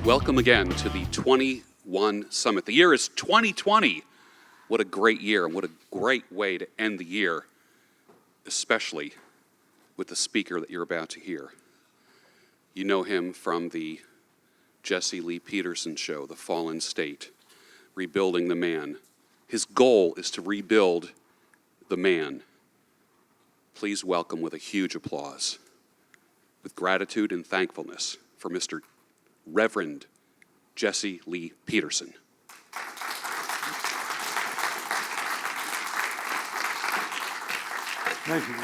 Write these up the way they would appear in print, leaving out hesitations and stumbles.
Welcome again to the 21 Summit. The year is 2020. What a great year, and what a great way to end the year, especially with the speaker that you're about to hear. You know him from the Jesse Lee Peterson show, The Fallen State, Rebuilding the Man. His goal is to rebuild the man. Please welcome with a huge applause, with gratitude and thankfulness for Mr. Reverend Jesse Lee Peterson. Thank you.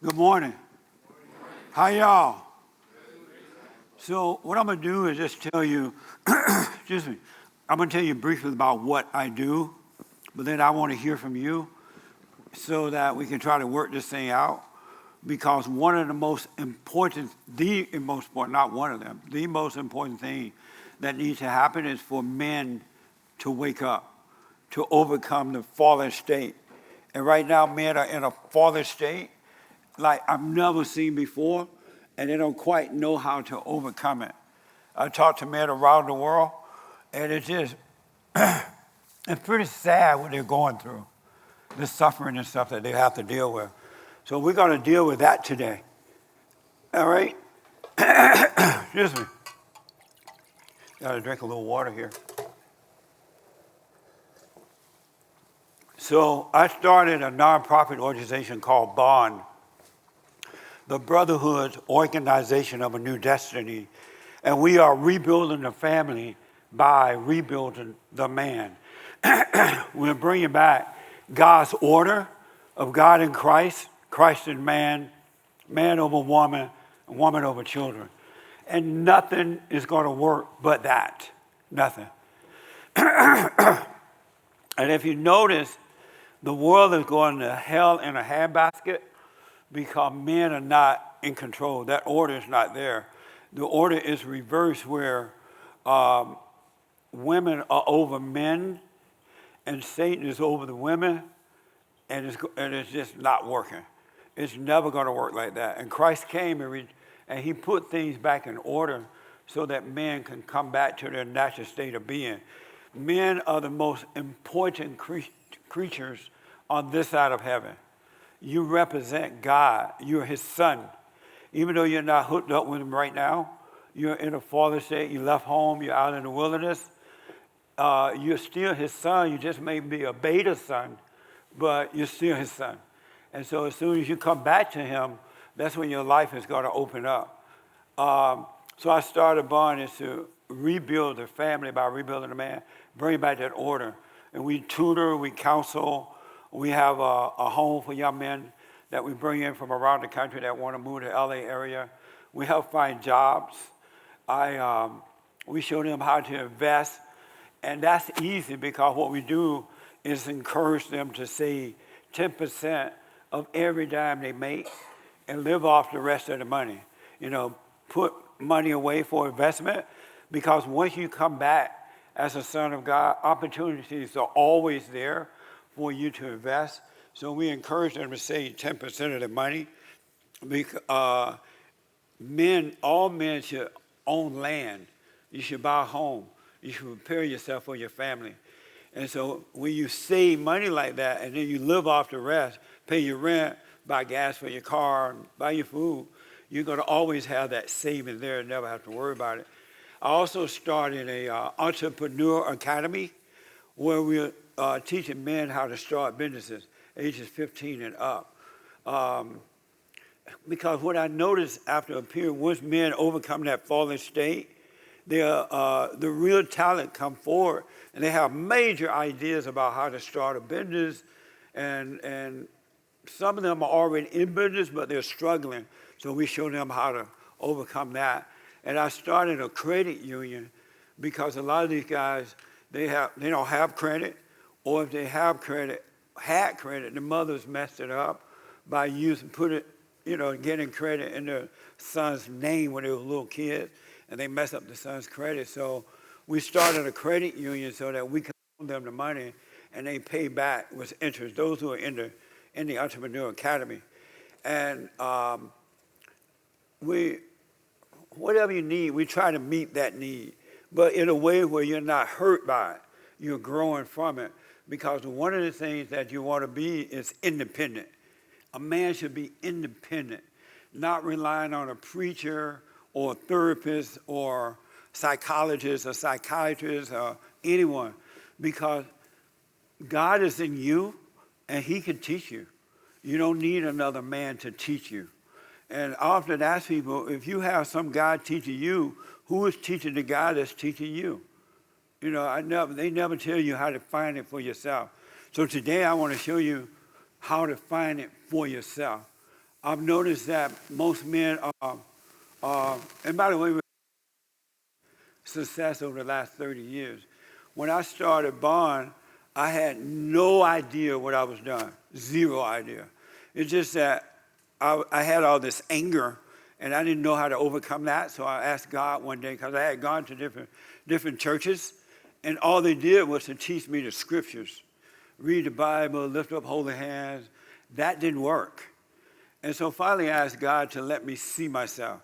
Good morning. How y'all? So what I'm going to do is just tell you, excuse me, I'm going to tell you briefly about what I do, but then I want to hear from you so that we can try to work this thing out. Because one of the most important, the most important thing that needs to happen is for men to wake up, to overcome the fallen state. And right now, men are in a fallen state like I've never seen before, and they don't quite know how to overcome it. I talk to men around the world, and it's just, it's pretty sad what they're going through, the suffering and stuff that they have to deal with. So we're going to deal with that today. All right? Excuse me. Got to drink a little water here. So I started a nonprofit organization called BOND, the Brotherhood Organization of a New Destiny. And we are rebuilding the family by rebuilding the man. We're bringing back God's order of God in Christ, Christ in man, man over woman, woman over children. And nothing is going to work but that. Nothing. And if you notice, the world is going to hell in a handbasket because men are not in control. That order is not there. The order is reversed where women are over men and Satan is over the women, and it's just not working. It's never going to work like that. And Christ came and he put things back in order so that men can come back to their natural state of being. Men are the most important creatures on this side of heaven. You represent God. You're his son. Even though you're not hooked up with him right now, you're in a fallen state, you left home, you're out in the wilderness, you're still his son. You just may be a beta son, but you're still his son. And so as soon as you come back to him, that's when your life is going to open up. So I started Bond is to rebuild the family by rebuilding the man, bring back that order. And we tutor, we counsel. We have a home for young men that we bring in from around the country that want to move to the LA area. We help find jobs. We show them how to invest. And that's easy because what we do is encourage them to save 10% of every dime they make and live off the rest of the money. You know, put money away for investment because once you come back as a son of God, opportunities are always there for you to invest. So we encourage them to save 10% of the money. Because, all men should own land. You should buy a home. You should prepare yourself for your family. And so when you save money like that and then you live off the rest, pay your rent, buy gas for your car, buy your food, you're going to always have that saving there and never have to worry about it. I also started a entrepreneur academy where we're teaching men how to start businesses, ages 15 and up. Because what I noticed after a period, once men overcome that fallen state, the real talent come forward, and they have major ideas about how to start a business, and some of them are already in business, but they're struggling. So we show them how to overcome that. And I started a credit union because a lot of these guys, they don't have credit, or if they had credit, the mothers messed it up by getting credit in their son's name when they were little kids, and they mess up the son's credit. So we started a credit union so that we could loan them the money and they pay back with interest, those who are in the Entrepreneur Academy. And we, whatever you need, we try to meet that need, but in a way where you're not hurt by it. You're growing from it, because one of the things that you want to be is independent. A man should be independent, not relying on a preacher or a therapist or psychologist or psychiatrist or anyone, because God is in you and he can teach you. You don't need another man to teach you. And I often ask people, if you have some guy teaching you, who is teaching the guy that's teaching you? You know, they never tell you how to find it for yourself. So today I want to show you how to find it for yourself. I've noticed that most men and by the way, success over the last 30 years. When I started Bond, I had no idea what I was doing, zero idea. It's just that I had all this anger, and I didn't know how to overcome that, so I asked God one day, because I had gone to different churches, and all they did was to teach me the scriptures. Read the Bible, lift up holy hands. That didn't work. And so finally I asked God to let me see myself.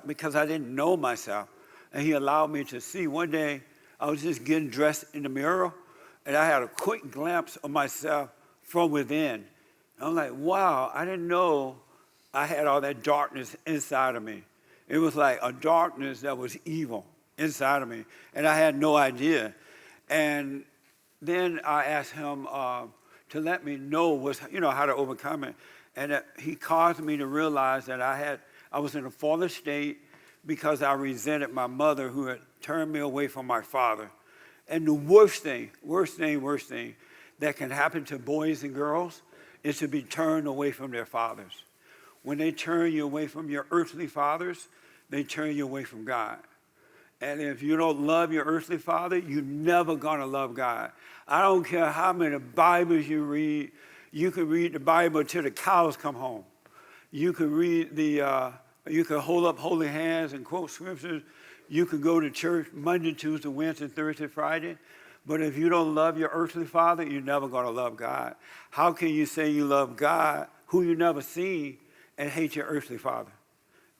Because I didn't know myself. And he allowed me to see. One day I was just getting dressed in the mirror, and I had a quick glimpse of myself from within. I'm like, wow, I didn't know I had all that darkness inside of me. It was like a darkness that was evil inside of me, and I had no idea. And then I asked him to let me know how to overcome it. And he caused me to realize that I was in a fallen state because I resented my mother, who had turned me away from my father. And the worst thing that can happen to boys and girls is to be turned away from their fathers. When they turn you away from your earthly fathers, they turn you away from God. And if you don't love your earthly father, you're never gonna love God. I don't care how many Bibles you read. You can read the Bible till the cows come home. You can you can hold up holy hands and quote scriptures. You can go to church Monday, Tuesday, Wednesday, Thursday, Friday. But if you don't love your earthly father, you're never gonna love God. How can you say you love God, who you never seen, and hate your earthly father?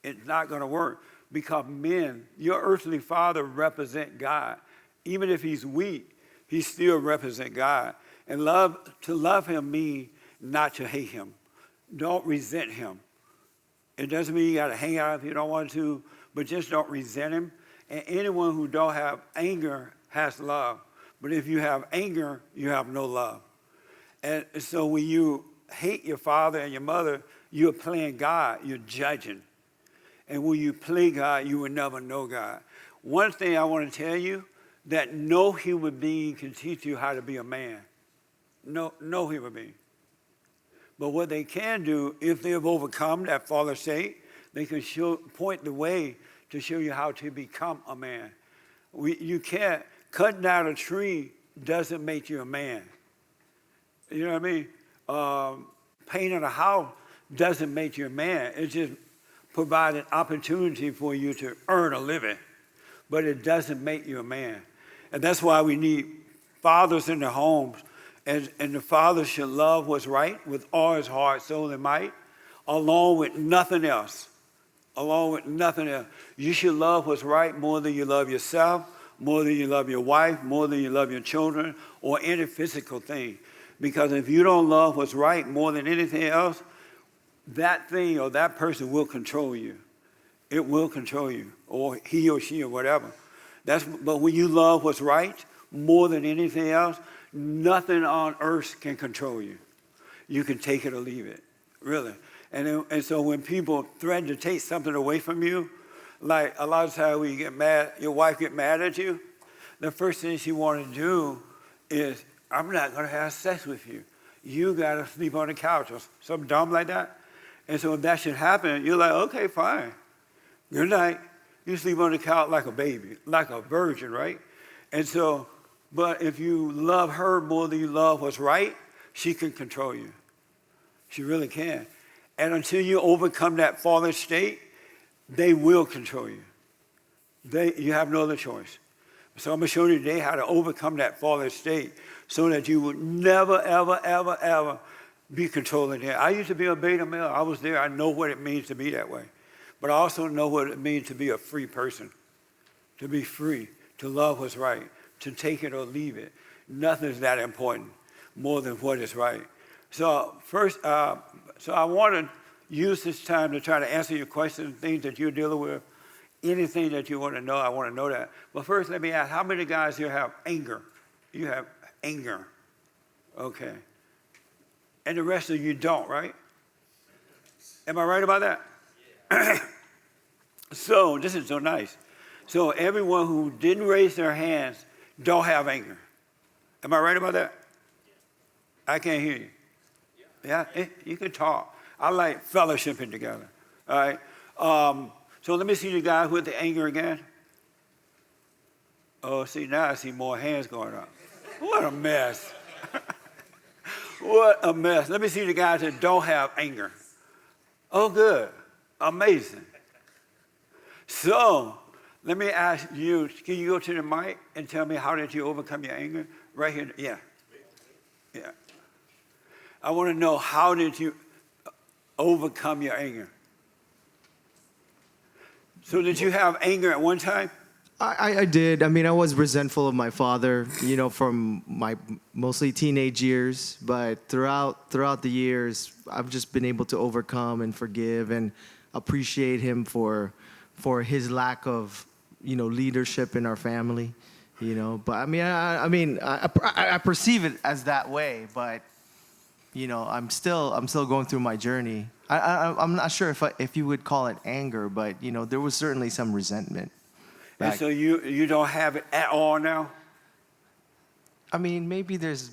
It's not gonna work. Because men, your earthly father represent God. Even if he's weak, he still represent God. And to love him means not to hate him. Don't resent him. It doesn't mean you gotta hang out if you don't want to, but just don't resent him. And anyone who don't have anger has love. But if you have anger, you have no love. And so when you hate your father and your mother, you're playing God, you're judging. And when you play God, you will never know God. One thing I want to tell you, that no human being can teach you how to be a man. No human being. But what they can do, if they have overcome that fallen state, they can point the way to show you how to become a man. You can't, cutting down a tree doesn't make you a man. You know what I mean? Painting a house doesn't make you a man. It just provide an opportunity for you to earn a living, but it doesn't make you a man. And that's why we need fathers in their homes, and the father should love what's right with all his heart, soul, and might, along with nothing else. Along with nothing else. You should love what's right more than you love yourself, more than you love your wife, more than you love your children, or any physical thing. Because if you don't love what's right more than anything else, that thing or that person will control you. It will control you, or he or she or whatever. But when you love what's right more than anything else, nothing on earth can control you. You can take it or leave it, really. And so when people threaten to take something away from you, like a lot of times when you get mad, your wife get mad at you, the first thing she want to do is, I'm not going to have sex with you. You got to sleep on the couch or something dumb like that. And so if that should happen, you're like, okay, fine. Good night. You sleep on the couch like a baby, like a virgin, right? And so, but if you love her more than you love what's right, she can control you. She really can. And until you overcome that fallen state, they will control you. You have no other choice. So I'm going to show you today how to overcome that fallen state so that you will never, ever, ever, ever be controlling it. I used to be a beta male. I was there. I know what it means to be that way. but I also know what it means to be a free person, to be free, to love what's right, to take it or leave it. Nothing is that important more than what is right. So first, so I want to use this time to try to answer your questions, things that you're dealing with, anything that you want to know. I want to know that. But first, let me ask: how many guys here have anger? You have anger, okay? And the rest of you don't, right? Am I right about that? Yeah. So this is so nice. So everyone who didn't raise their hands don't have anger. Am I right about that? I can't hear you. Yeah, you can talk. I like fellowshipping together. All right. So let me see the guy with the anger again. Oh, see, now I see more hands going up. What a mess. What a mess. Let me see the guys that don't have anger. Oh, good. Amazing. So let me ask you, can you go to the mic and tell me how did you overcome your anger? Right here. Yeah. Yeah. I want to know, how did you overcome your anger? So did you have anger at one time? I did. I mean, I was resentful of my father, from my mostly teenage years. But throughout the years, I've just been able to overcome and forgive and appreciate him for his lack of, leadership in our family. But I perceive it as that way. But I'm still going through my journey. I'm not sure if you would call it anger, but there was certainly some resentment. And so you don't have it at all now? I mean, maybe there's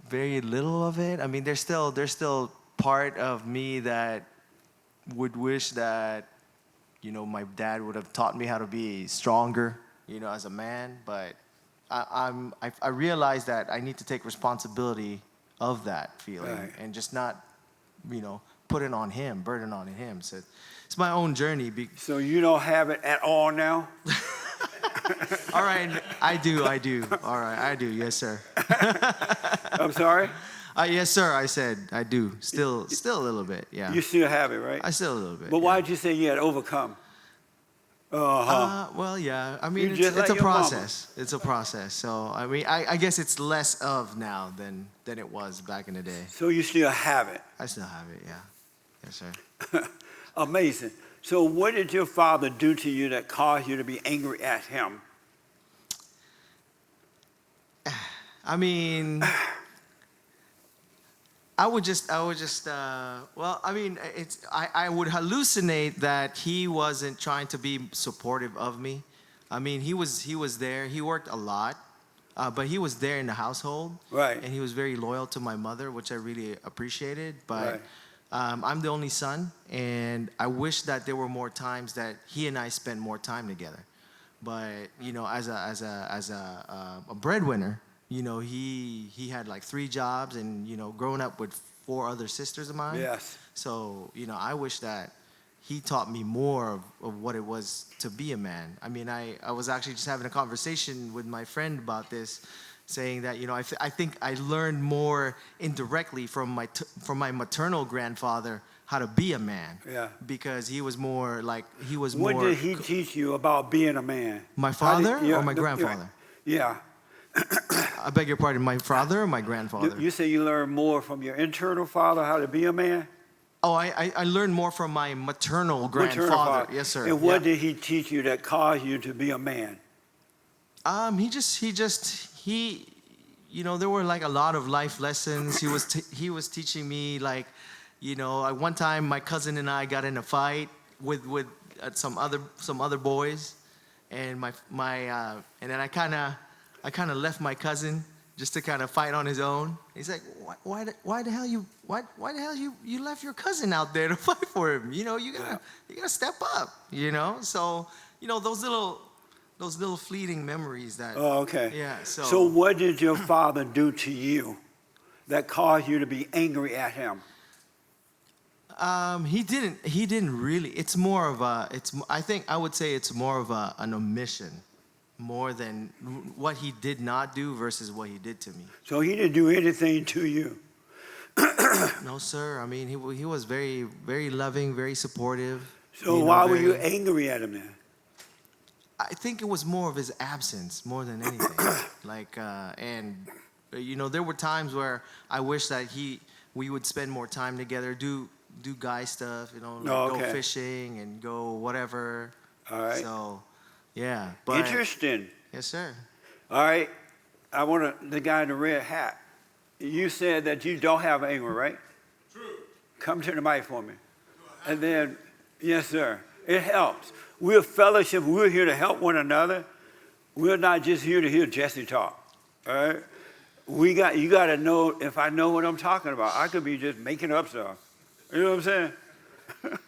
very little of it. I mean, there's still part of me that would wish that, my dad would have taught me how to be stronger, as a man. But I realize that I need to take responsibility of that feeling, right, and just not, put it on him, burden on him. So it's my own journey. So you don't have it at all now? All right, I do. All right, I do. Yes, sir. I'm sorry? Yes, sir. I said I do. Still a little bit. Yeah. You still have it, right? I still a little bit. But yeah. why did you say you had overcome? Well, yeah. I mean, it's like a your process. Mama. It's a process. So I mean, I guess it's less of now than it was back in the day. So you still have it? I still have it. Yeah. Yes, sir. Amazing. So what did your father do to you that caused you to be angry at him? I mean, I would just, well, I mean, I would hallucinate that he wasn't trying to be supportive of me. I mean, he was there. He worked a lot, but he was there in the household. Right. And he was very loyal to my mother, which I really appreciated. But right, I'm the only son, and I wish that there were more times that he and I spent more time together. But as a breadwinner, he had like 3 jobs, and growing up with 4 other sisters of mine. yes. So I wish that he taught me more of what it was to be a man. I mean, I was actually just having a conversation with my friend about this, saying that I think I learned more indirectly from my maternal grandfather how to be a man. Yeah. Because he was more like What did he teach you about being a man? My father or my grandfather? Yeah. I beg your pardon, my father or my grandfather? You say you learned more from your internal father how to be a man? Oh, I learned more from my maternal grandfather. Yes, sir. And what did he teach you that caused you to be a man? He there were like a lot of life lessons. He was teaching me, like, one time my cousin and I got in a fight with some other boys, and and then I kind of left my cousin just to kind of fight on his own. He's like, why the hell you left your cousin out there to fight for him? You gotta step up. So those little fleeting memories that. Oh, okay. Yeah. So what did your father do to you that caused you to be angry at him? He didn't really. It's more of I think I would say it's more of an omission, more than what he did not do versus what he did to me. So he didn't do anything to you? No, sir. I mean, he was very, very loving, very supportive. So you know, why were you very- angry at him then? I think it was more of his absence more than anything. You know, there were times where I wish that we would spend more time together, do guy stuff, you know, like Oh, go okay. fishing and go whatever. All right. So, yeah. But Interesting. yes, sir. All right. I want the guy in the red hat. You said that you don't have anger, right? True. Come to the mic for me. And then, yes, sir. It helps. We're fellowship. We're here to help one another. We're not just here to hear Jesse talk. All right. You got to know if I know what I'm talking about. I could be just making up stuff. You know what I'm saying?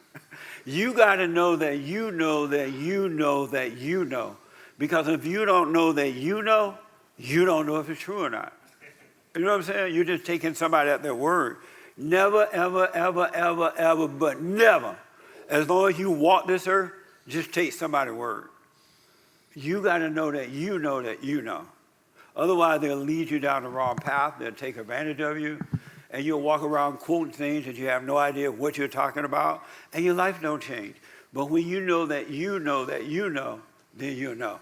You got to know that you know that you know that you know. Because if you don't know that you don't know if it's true or not. You know what I'm saying? You're just taking somebody at their word. Never, ever, ever, ever, ever, but never. As long as you walk this earth, just take somebody's word. You got to know that you know that you know. Otherwise, they'll lead you down the wrong path. They'll take advantage of you. And you'll walk around quoting things that you have no idea what you're talking about. And your life don't change. But when you know that you know that you know, then you know.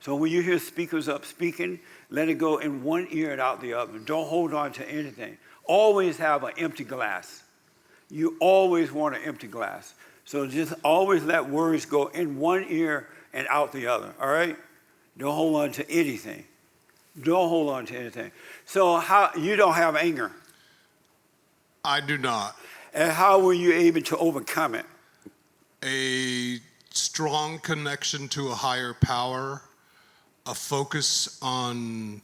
So when you hear speakers up speaking, let it go in one ear and out the other. Don't hold on to anything. Always have an empty glass. You always want an empty glass. So just always let words go in one ear and out the other, all right? Don't hold on to anything. Don't hold on to anything. So how you don't have anger. I do not. And how were you able to overcome it? A strong connection to a higher power, a focus on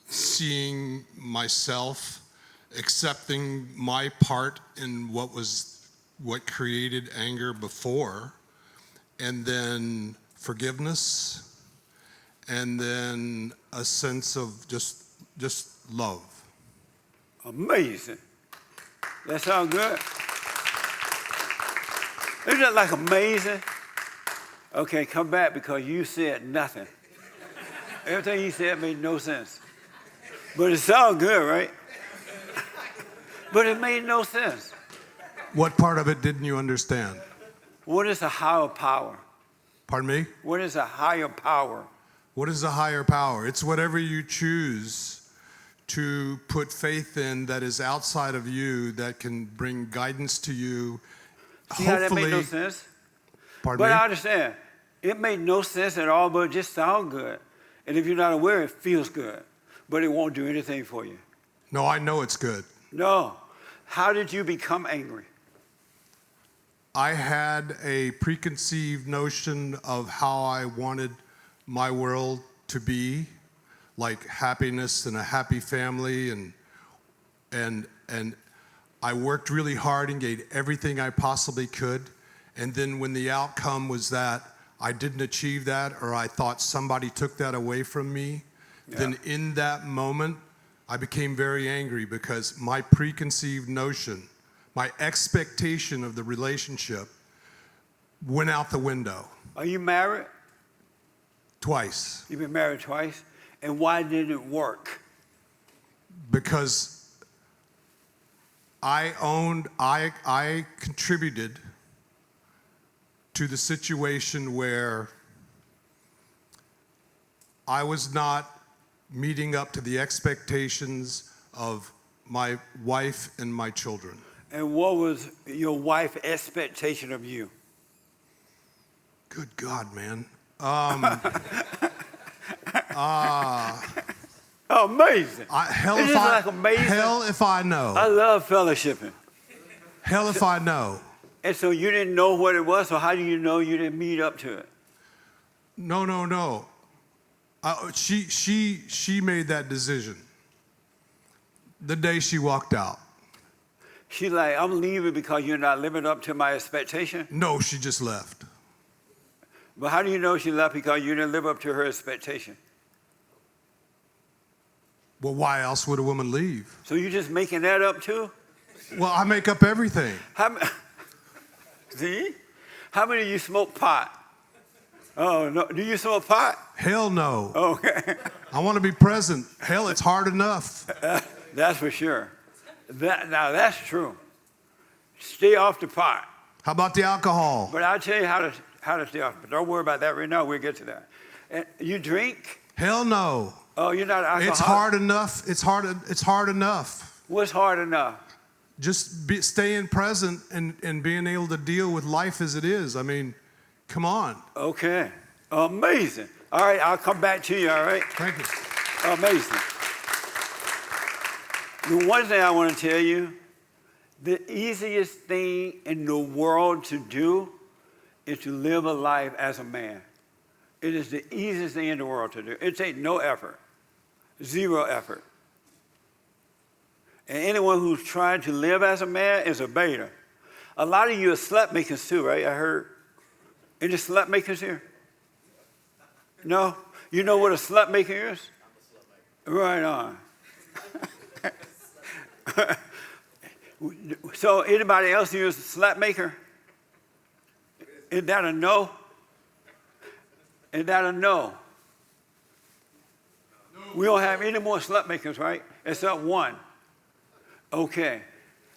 seeing myself, accepting my part in what created anger before, and then forgiveness, and then a sense of just love. Amazing. That sounds good. Isn't that like amazing? Okay, come back because you said nothing. Everything you said made no sense. But it sounded good, right? But it made no sense. What part of it didn't you understand? What is a higher power? Pardon me? What is a higher power? What is a higher power? It's whatever you choose to put faith in that is outside of you that can bring guidance to you. See how that made no sense? Pardon But me? I understand. It made no sense at all, but it just sounds good. And if you're not aware, it feels good. But it won't do anything for you. No, I know it's good. No. How did you become angry? I had a preconceived notion of how I wanted my world to be, like happiness and a happy family, and I worked really hard and gave everything I possibly could. And then when the outcome was that I didn't achieve that, or I thought somebody took that away from me, then in that moment, I became very angry because my preconceived notion, my expectation of the relationship went out the window. Are you married? Twice. You've been married twice. And why didn't it work? Because I contributed to the situation where I was not meeting up to the expectations of my wife and my children. And what was your wife's expectation of you? Good God, man. Amazing. Hell Isn't if it I, like amazing? hell if I know. I love fellowshipping. Hell if I know. And so you didn't know what it was, so how do you know you didn't meet up to it? No. She made that decision the day she walked out. She's like, I'm leaving because you're not living up to my expectation. No, she just left. But how do you know she left because you didn't live up to her expectation? Well, why else would a woman leave? So you just making that up too? Well, I make up everything. See? How many of you smoke pot? Oh, no. Do you smoke pot? Hell no. Okay. I want to be present. Hell, it's hard enough. That's for sure. Now, that's true. Stay off the pot. How about the alcohol? But I'll tell you how to stay off. But don't worry about that right now. We'll get to that. And you drink? Hell no. Oh, you're not alcoholic? It's hard enough. It's hard enough. What's hard enough? Just staying present and being able to deal with life as it is. I mean, come on. Okay. Amazing. All right, I'll come back to you, all right? Thank you. Amazing. The one thing I want to tell you, the easiest thing in the world to do is to live a life as a man. It is the easiest thing in the world to do. It takes no effort, 0 effort. And anyone who's trying to live as a man is a beta. A lot of you are slut makers too, right? I heard. Any slut makers here? No? You know what a slut maker is? Right on. So anybody else here is a slut maker? Is that a no? Is that a no? We don't have any more slut makers, right? Except one. Okay.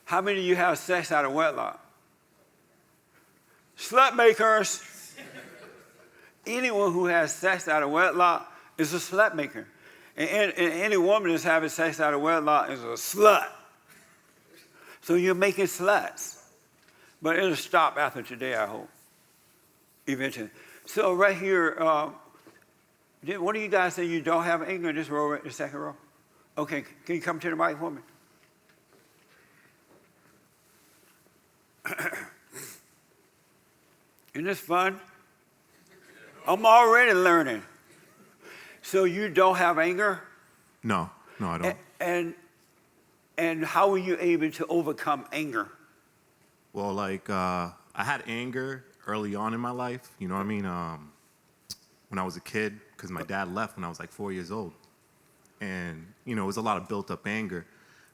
How many of you have sex out of wedlock? Slut makers. Anyone who has sex out of wedlock is a slut maker. And any woman that's having sex out of wedlock is a slut. So you're making sluts. But it'll stop after today, I hope. Eventually. So right here, one of you guys say you don't have anger in this row, right, the second row? Okay, can you come to the mic for me? Isn't this fun? I'm already learning. So you don't have anger? No, I don't. And how were you able to overcome anger? Well, like, I had anger early on in my life, you know what I mean? When I was a kid, because my dad left when I was like 4 years old. And, you know, it was a lot of built up anger.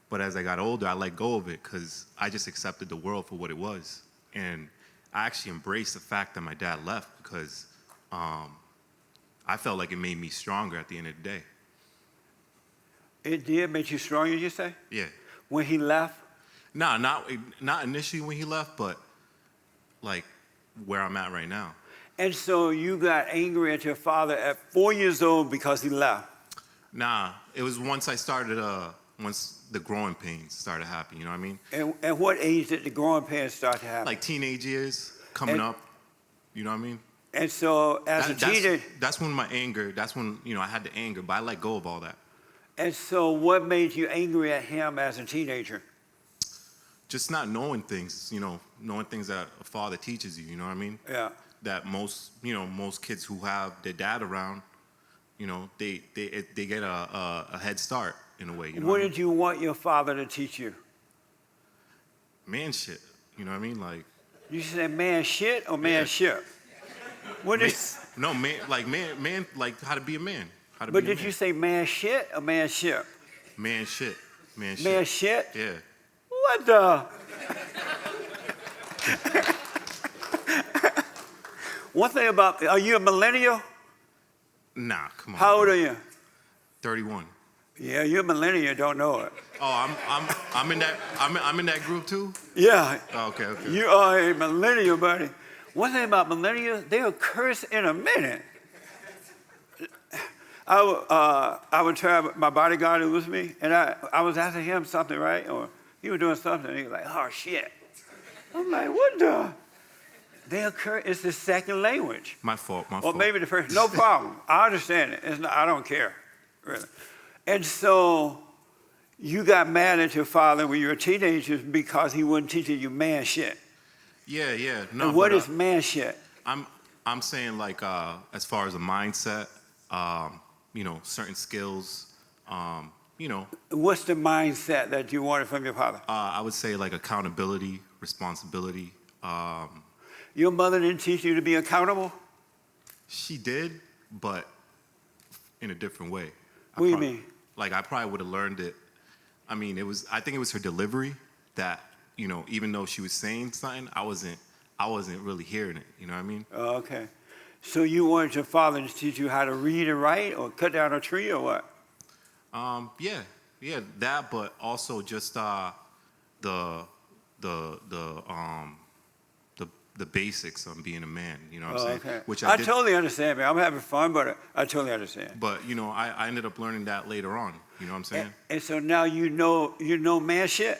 But as I got older, I let go of it because I just accepted the world for what it was. And I actually embraced the fact that my dad left because I felt like it made me stronger at the end of the day. It did make you stronger, you say? Yeah. When he left? No, not initially when he left, but like where I'm at right now. And so you got angry at your father at 4 years old because he left? Nah, it was once I started, once the growing pains started happening, you know what I mean? And at what age did the growing pains start to happen? Like teenage years coming up, you know what I mean? And so as a teenager... That's when my anger, that's when, you know, I had the anger, but I let go of all that. And so what made you angry at him as a teenager? Just not knowing things, you know, knowing things that a father teaches you, you know what I mean? Yeah. That most kids who have their dad around, you know, they get a head start in a way. You know what did you want your father to teach you? Man shit, you know what I mean? Like. You said man shit or man ship? What is? No, man, like how to be a man. But did you say man shit or man ship? Man shit. Man shit. Man shit? Yeah. What the? One thing about, are you a millennial? Nah, come on. How old are you? 31. Yeah, you're a millennial, don't know it. Oh, I'm in that group too? Yeah. Oh, okay. You are a millennial, buddy. One thing about millennials, they'll curse in a minute. I would try, my bodyguard who was with me, and I was asking him something, right? Or he was doing something, and he was like, oh, shit. I'm like, what the? They'll curse, it's the second language. My fault. Or maybe the first, no problem. I understand it. It's not, I don't care, really. And so you got mad at your father when you were teenagers because he wasn't teaching you man shit. Yeah. No. And what is man shit? I'm saying like as far as a mindset, you know, certain skills, you know. What's the mindset that you wanted from your father? I would say like accountability, responsibility. Your mother didn't teach you to be accountable? She did, but in a different way. What do you mean? Like I probably would have learned it. I mean, I think it was her delivery that, you know, even though she was saying something, I wasn't really hearing it. You know what I mean? Oh, okay. So you wanted your father to teach you how to read and write, or cut down a tree, or what? Yeah, that, but also just the the basics on being a man. You know what I'm Oh, saying? okay. Which I did, totally understand, man. I'm having fun, but I totally understand. but you know, I ended up learning that later on. You know what I'm saying? And so now you know man shit.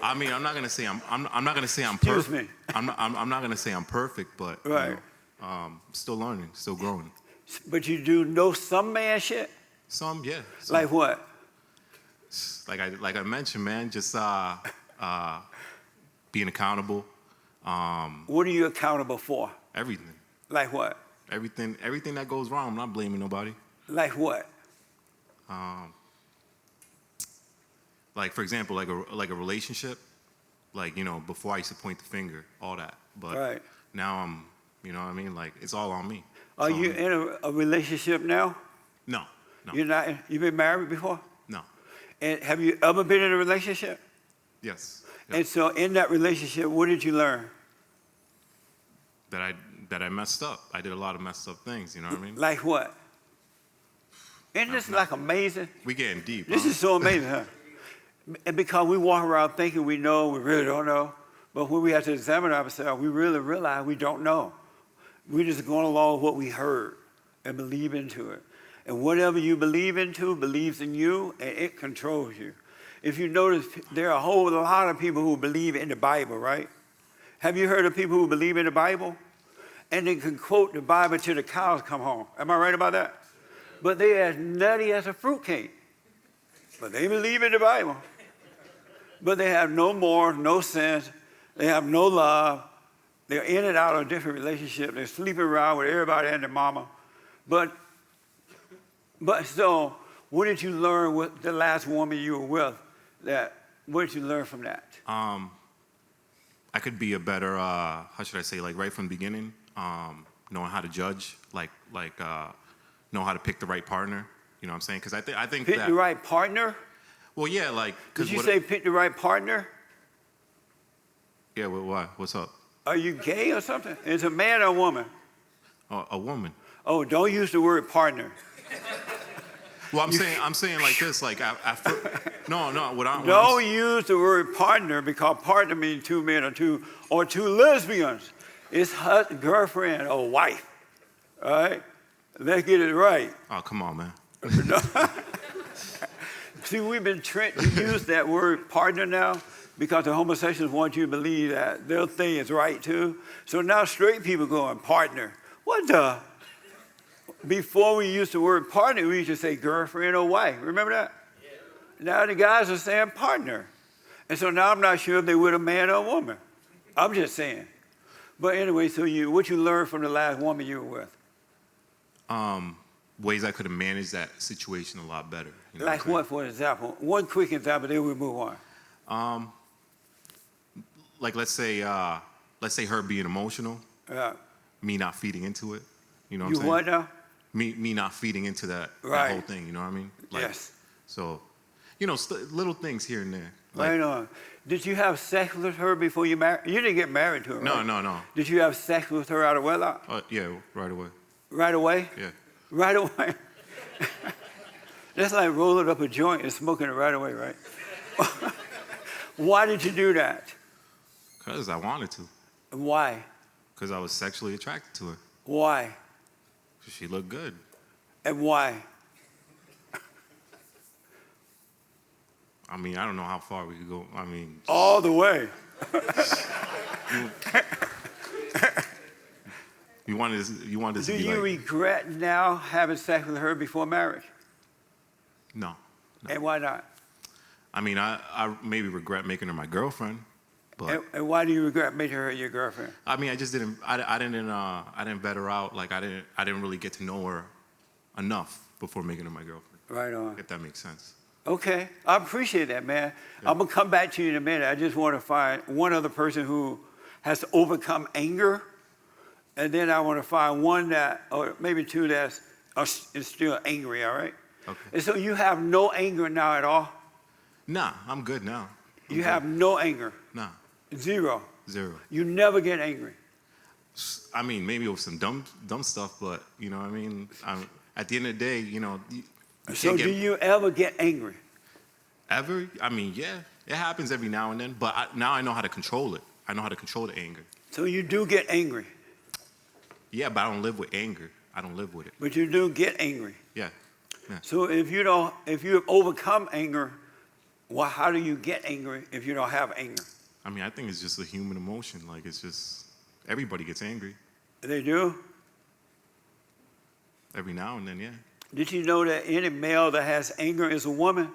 I mean, I'm not gonna say I'm not gonna say I'm Excuse perfect. me. I'm not gonna say I'm perfect, but Right. you know, still learning, still growing. But you do know some man shit. Some, yeah. Some. Like what? Like I mentioned, man, just being accountable. What are you accountable for? Everything, Like what? everything that goes wrong. I'm not blaming nobody. Like what? Like for example, like a relationship. Like, you know, before I used to point the finger, all that. But Right. now I'm, you know what I mean? Like it's all on me. It's Are all on you me. in a relationship now? No, no, You're not. You've been married before? no. And have you ever been in a relationship? Yes. And so in that relationship, what did you learn? That I messed up. I did a lot of messed up things. You know what I mean? Like what? Isn't this like amazing? We getting deep. This huh? is so amazing, huh? And because we walk around thinking we know, we really don't know. But when we have to examine ourselves, we really realize we don't know. We're just going along with what we heard and believe into it. And whatever you believe into believes in you, and it controls you. If you notice, there are a whole lot of people who believe in the Bible, right? Have you heard of people who believe in the Bible? And they can quote the Bible till the cows come home. Am I right about that? But they're as nutty as a fruitcake. But they believe in the Bible. But they have no morals, no sense. They have no love. They're in and out of different relationships. They're sleeping around with everybody and their mama. But so, what did you learn with the last woman you were with? What did you learn from that? I could be a better, how should I say, like right from the beginning, knowing how to judge, know how to pick the right partner. You know what I'm saying? Because I think Pick that. the right partner? Well, yeah, like. Did you say pick the right partner? Yeah, why? What's up? Are you gay or something? Is it a man or a woman? A woman. Oh, don't use the word partner. Well, I'm saying like this, like after. No, what I'm. Don't use the word partner because partner means two men or two lesbians. It's girlfriend or wife. All right? Let's get it right. Oh, come on, man. See, we've been trained to use that word partner now because the homosexuals want you to believe that their thing is right too. So now straight people going, partner. What the? Before we used the word partner, we used to say girlfriend or wife. Remember that? Yeah. Now the guys are saying partner. And so now I'm not sure if they were a man or a woman. I'm just saying. But anyway, so what you learned from the last woman you were with? Ways I could have managed that situation a lot better. You know Like what, for example? One quick example, then we move on. Like let's say her being emotional, Yeah. me not feeding into it. You know what You I'm saying? what now? Me not feeding into that Right. whole thing. You know what I mean? Like, Yes. So, you know, little things here and there. Like, Right on. Did you have sex with her before you married? You didn't get married to her, right? No. Did you have sex with her out of wedlock? Yeah, right away. Right away? Yeah. Right away? That's like rolling up a joint and smoking it right away, right? Why did you do that? Because I wanted to. Why? Because I was sexually attracted to her. Why? 'Cause she looked good. And why? I mean, I don't know how far we could go. I mean, All the way. you wanted this Do to be you like, regret now having sex with her before marriage? no. And why not? I mean, I maybe regret making her my girlfriend, but And why do you regret making her your girlfriend? I mean, I just didn't. I didn't vet her out. Like I didn't really get to know her enough before making her my girlfriend. Right on. If that makes sense. Okay, I appreciate that, man. Yeah. I'm gonna come back to you in a minute. I just want to find one other person who has overcome anger, and then I want to find one that, or maybe two is still angry. All right. Okay. And so you have no anger now at all. Nah, I'm good now. You have no anger. Nah, Zero. zero. You never get angry. I mean, maybe with some dumb stuff, but you know what I mean? At the end of the day, you know, you So can't do you ever get angry? ever? I mean, yeah, it happens every now and then, but now I know how to control it. I know how to control the anger. So you do get angry, Yeah, but I don't live with anger. I don't live with it. but you do get angry. Yeah. So if you overcome anger, well, how do you get angry if you don't have anger? I mean, I think it's just a human emotion. Like, it's just, everybody gets angry. They do. Every now and then, yeah. Did you know that any male that has anger is a woman?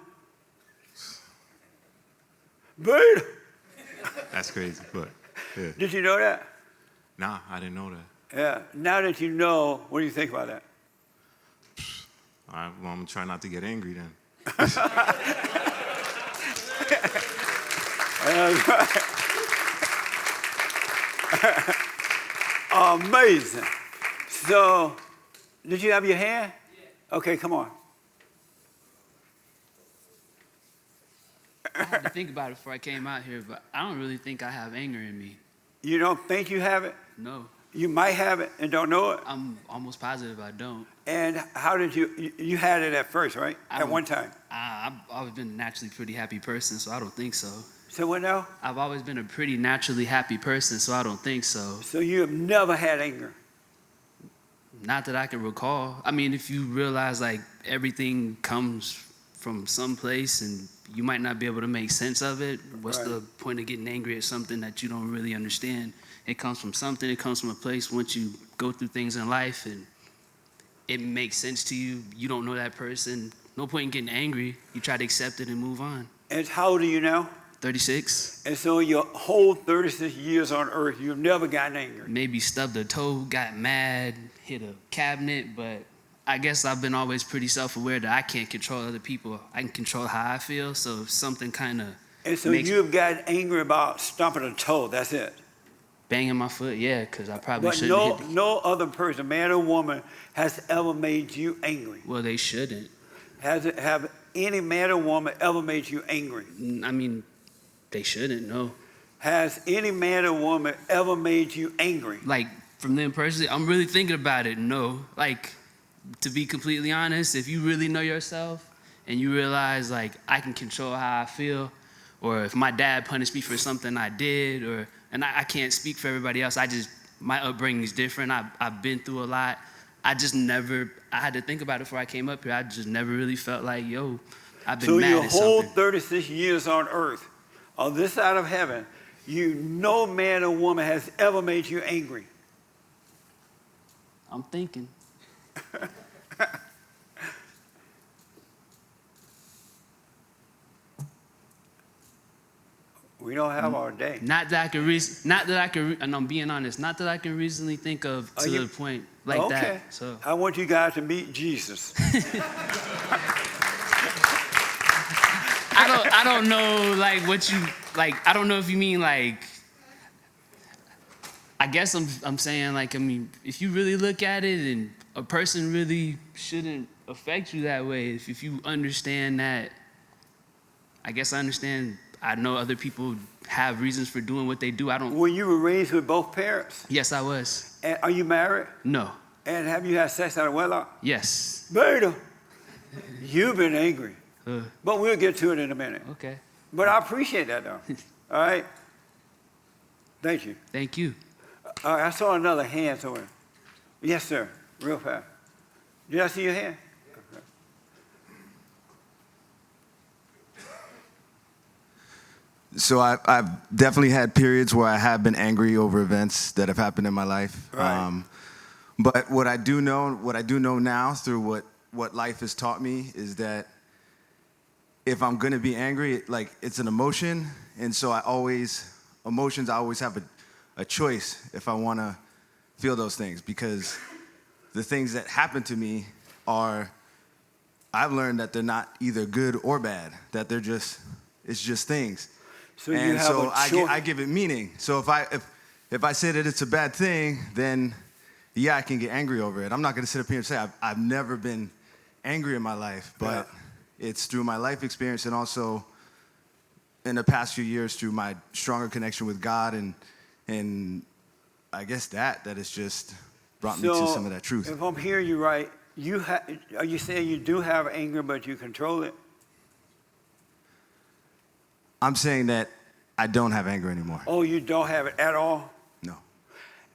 Beta. That's crazy, but yeah. Did you know that? Nah, I didn't know that. Yeah. Now that you know, what do you think about that? All right, well, I'm gonna try not to get angry then. Amazing. So, did you have your hand? Yeah. Okay, come on. I had to think about it before I came out here, but I don't really think I have anger in me. You don't think you have it? No, You might have it and don't know it. I'm almost positive I don't. And how did you had it at first, right? I At don't- one time. I've always been a naturally pretty happy person, so I don't think so. So what now? I've always been a pretty naturally happy person, so I don't think so. So you have never had anger. Not that I can recall. I mean, if you realize like everything comes from someplace and you might not be able to make sense of it, what's Right. the point of getting angry at something that you don't really understand? It comes from something, it comes from a place. Once you go through things in life and it makes sense to you, you don't know that person, no point in getting angry. You try to accept it and move on. And how old are you now? 36, And so your whole 36 years on earth, you've never gotten angry. maybe stubbed a toe, got mad, hit a cabinet, but I guess I've been always pretty self-aware that I can't control other people. I can control how I feel, so if something kind of And so makes you've gotten angry about stomping a toe, that's it. banging my foot, yeah, because I probably But shouldn't hit. no other person, man or woman, has ever made you angry. Well, they shouldn't. Have any man or woman ever made you angry? I mean, they shouldn't, no. Has any man or woman ever made you angry? Like, from them personally, I'm really thinking about it, no. Like, to be completely honest, if you really know yourself and you realize, like, I can control how I feel, or if my dad punished me for something I did, and I can't speak for everybody else, my upbringing is different, I've been through a lot. I had to think about it before I came up here. I just never really felt like, yo, I've been So mad your at whole something. 36 years on earth, on this side of heaven, no man or woman has ever made you angry. I'm thinking. We don't have our day. Not that I can, and I'm being honest, not that I can reasonably think of to you- the point like Okay. that. So I want you guys to meet Jesus. I don't know like what you like. I don't know if you mean like. I guess I'm saying like, I mean, if you really look at it, and a person really shouldn't affect you that way. If you understand that, I guess I understand. I know other people have reasons for doing what they do. I don't. When you were raised with both parents, Yes, I was. and are you married? No. And have you had sex out of wedlock? Yes. Beta, you've been angry. Uh, But we'll get to it in a minute. okay. But I appreciate that, though. All right? Thank you. Thank you. All right, I saw another hand somewhere. Yes, sir. Real fast. Did I see your hand? Okay. So I've definitely had periods where I have been angry over events that have happened in my life. Right. But what I do know now through what life has taught me is that if I'm gonna be angry, it's an emotion, and so I always have a choice if I wanna feel those things, because the things that happen to me I've learned that they're not either good or bad, that it's just things. So you And have so a choice. I give it meaning. So if I say that it's a bad thing, then yeah, I can get angry over it. I'm not going to sit up here and say I've never been angry in my life, but it's through my life experience and also in the past few years through my stronger connection with God and I guess that has just brought me to some of that truth. If I'm hearing you right, are you saying you do have anger, but you control it? I'm saying that I don't have anger anymore. Oh, you don't have it at all? No.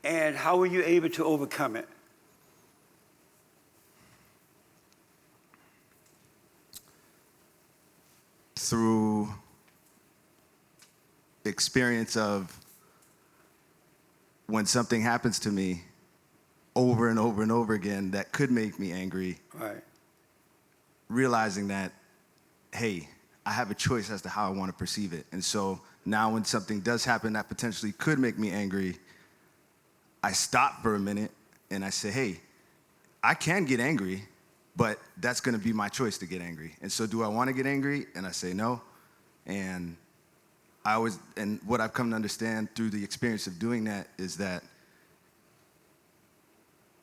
And how were you able to overcome it? Through experience of when something happens to me over and over and over again that could make me angry, Right. realizing that, hey, I have a choice as to how I want to perceive it. And so now when something does happen that potentially could make me angry, I stop for a minute and I say, hey, I can get angry, but that's going to be my choice to get angry. And so do I want to get angry? And I say no. And and what I've come to understand through the experience of doing that is that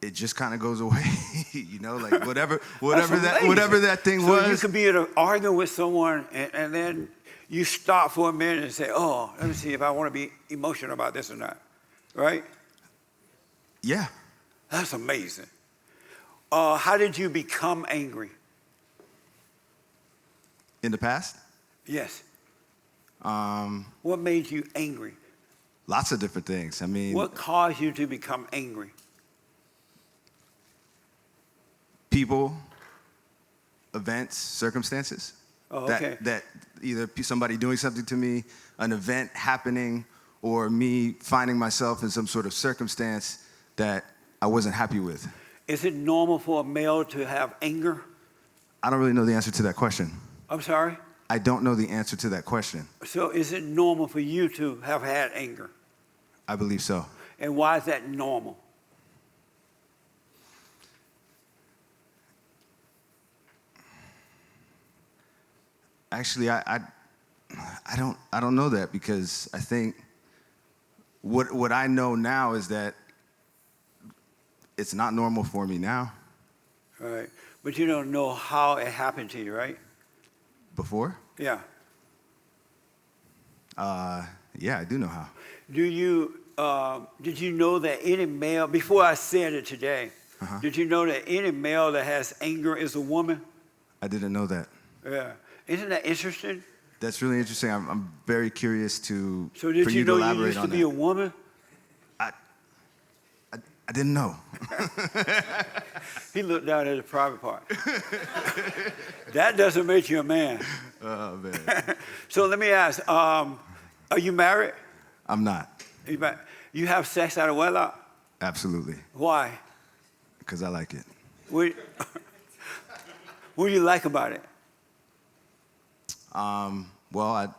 it just kind of goes away, you know, like whatever that thing so was. You could be in an argument with someone, and then you stop for a minute and say, "Oh, let me see if I want to be emotional about this or not." Right? Yeah. That's amazing. How did you become angry? In the past, Yes. What made you angry? lots of different things. I mean, What caused you to become angry? people, events, circumstances. Oh, okay. That either somebody doing something to me, an event happening, or me finding myself in some sort of circumstance that I wasn't happy with. Is it normal for a male to have anger? I don't really know the answer to that question. I'm sorry? I don't know the answer to that question. So is it normal for you to have had anger? I believe so. And why is that normal? Actually, I don't know that, because I think what I know now is that it's not normal for me now. All right. But you don't know how it happened to you, right? Before? Yeah. Yeah, I do know how. Did you know that any male, before I said it today, did you know that any male that has anger is a woman? I didn't know that. Yeah. Isn't that interesting? That's really interesting. I'm very curious So for did you you to know you elaborate used to on be a that. woman? I didn't know. He looked down at the private part. That doesn't make you a man. Oh, man. So let me ask, are you married? I'm not. You have sex out of wedlock? Absolutely. Why? Because I like it. What do you like about it? Well,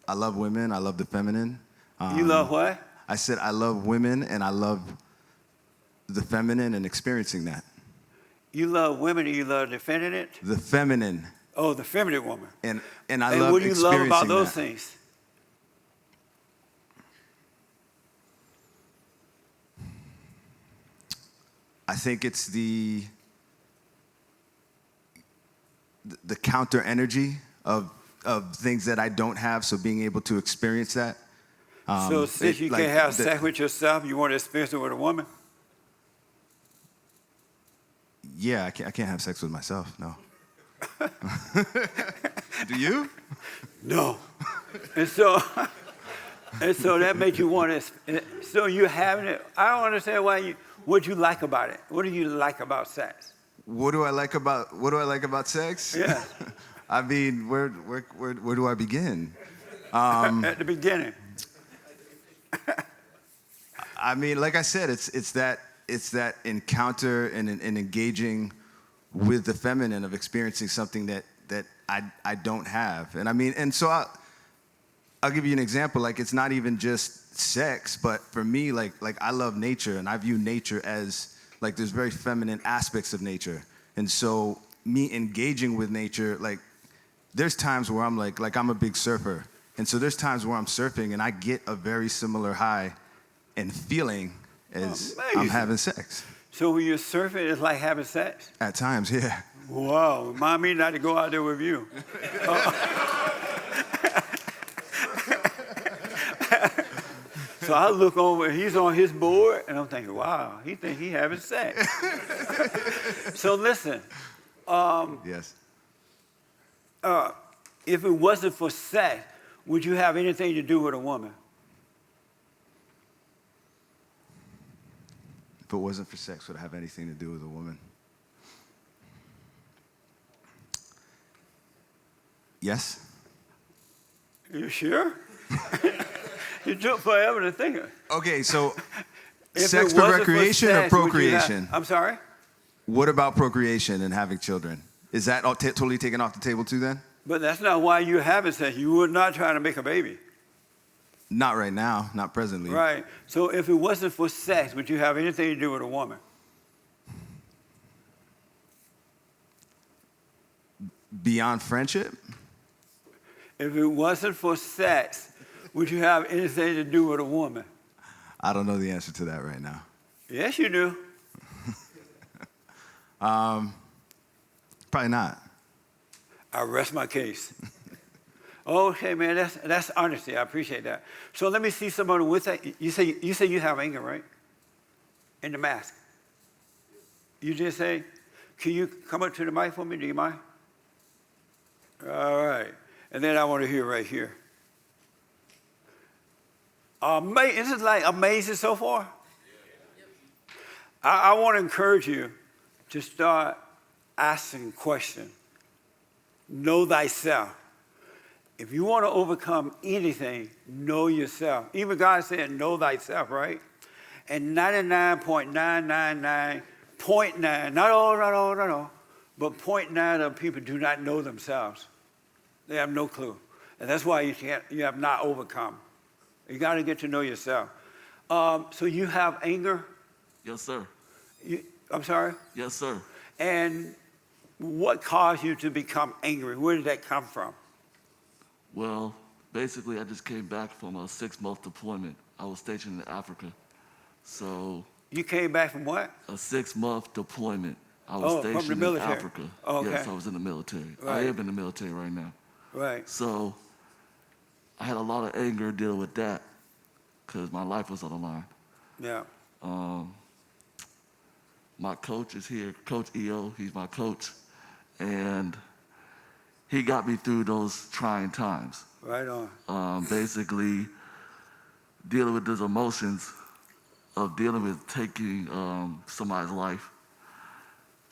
I love women. I love the feminine. You love what? I said I love women, and I love the feminine and experiencing that. You love women and you love the feminine? The feminine. Oh, the feminine woman. And I And love what do you love experiencing about those that. things? I think it's the counter energy of things that I don't have, so being able to experience that. So since you can't have sex with yourself, you want to experience it with a woman? Yeah, I can't have sex with myself, no. Do you? No. And so that makes you want to. So you're having it. I don't understand what you like about it. What do you like about sex? What do I like about sex? Yeah. I mean, where do I begin? At the beginning. I mean, like I said, it's that encounter and engaging with the feminine, of experiencing something that I don't have. And I mean, and so I'll give you an example. Like, it's not even just sex, but for me, like I love nature, and I view nature as, like, there's very feminine aspects of nature. And so me engaging with nature, like, there's times where I'm like I'm a big surfer. And so there's times where I'm surfing and I get a very similar high and feeling as I'm having sex. So when you're surfing, it's like having sex? At times, yeah. Wow. Remind me not to go out there with you. So I look over, he's on his board, and I'm thinking, wow, he think he having sex. So listen. Yes. If it wasn't for sex, would you have anything to do with a woman? if it wasn't for sex, would it have anything to do with a woman? Yes? You sure? You took forever to think of it. Okay, so If sex it for wasn't recreation or sex, would you have- procreation? I'm sorry? What about procreation and having children? Is that all totally taken off the table too then? But that's not why you having sex. You were not trying to make a baby. Not right now, not presently. Right. So if it wasn't for sex, would you have anything to do with a woman? Beyond friendship? If it wasn't for sex, would you have anything to do with a woman? I don't know the answer to that right now. Yes, you do. Probably not. I rest my case. Okay, man, that's honesty. I appreciate that. So let me see somebody with that. You say you have anger, right? In the mask. You just say, can you come up to the mic for me? Do you mind? All right. And then I want to hear right here. This is like amazing so far. I want to encourage you to start asking questions. Know thyself. If you want to overcome anything, know yourself. Even God said, know thyself, right? And 99.999.9, not all, but 0.9 of people do not know themselves. They have no clue. And that's why you have not overcome. You got to get to know yourself. So you have anger? Yes, sir. I'm sorry? Yes, sir. And what caused you to become angry? Where did that come from? Well, basically, I just came back from a 6-month deployment. I was stationed in Africa. So. You came back from what? A 6-month deployment. I was stationed from the in military. Africa. Oh, okay. Yes, I was in the military. Right. I am in the military right now. Right. So I had a lot of anger dealing with that because my life was on the line. Yeah. My coach is here, Coach EO. He's my coach. And he got me through those trying times. Right on. Basically, dealing with those emotions of dealing with taking somebody's life.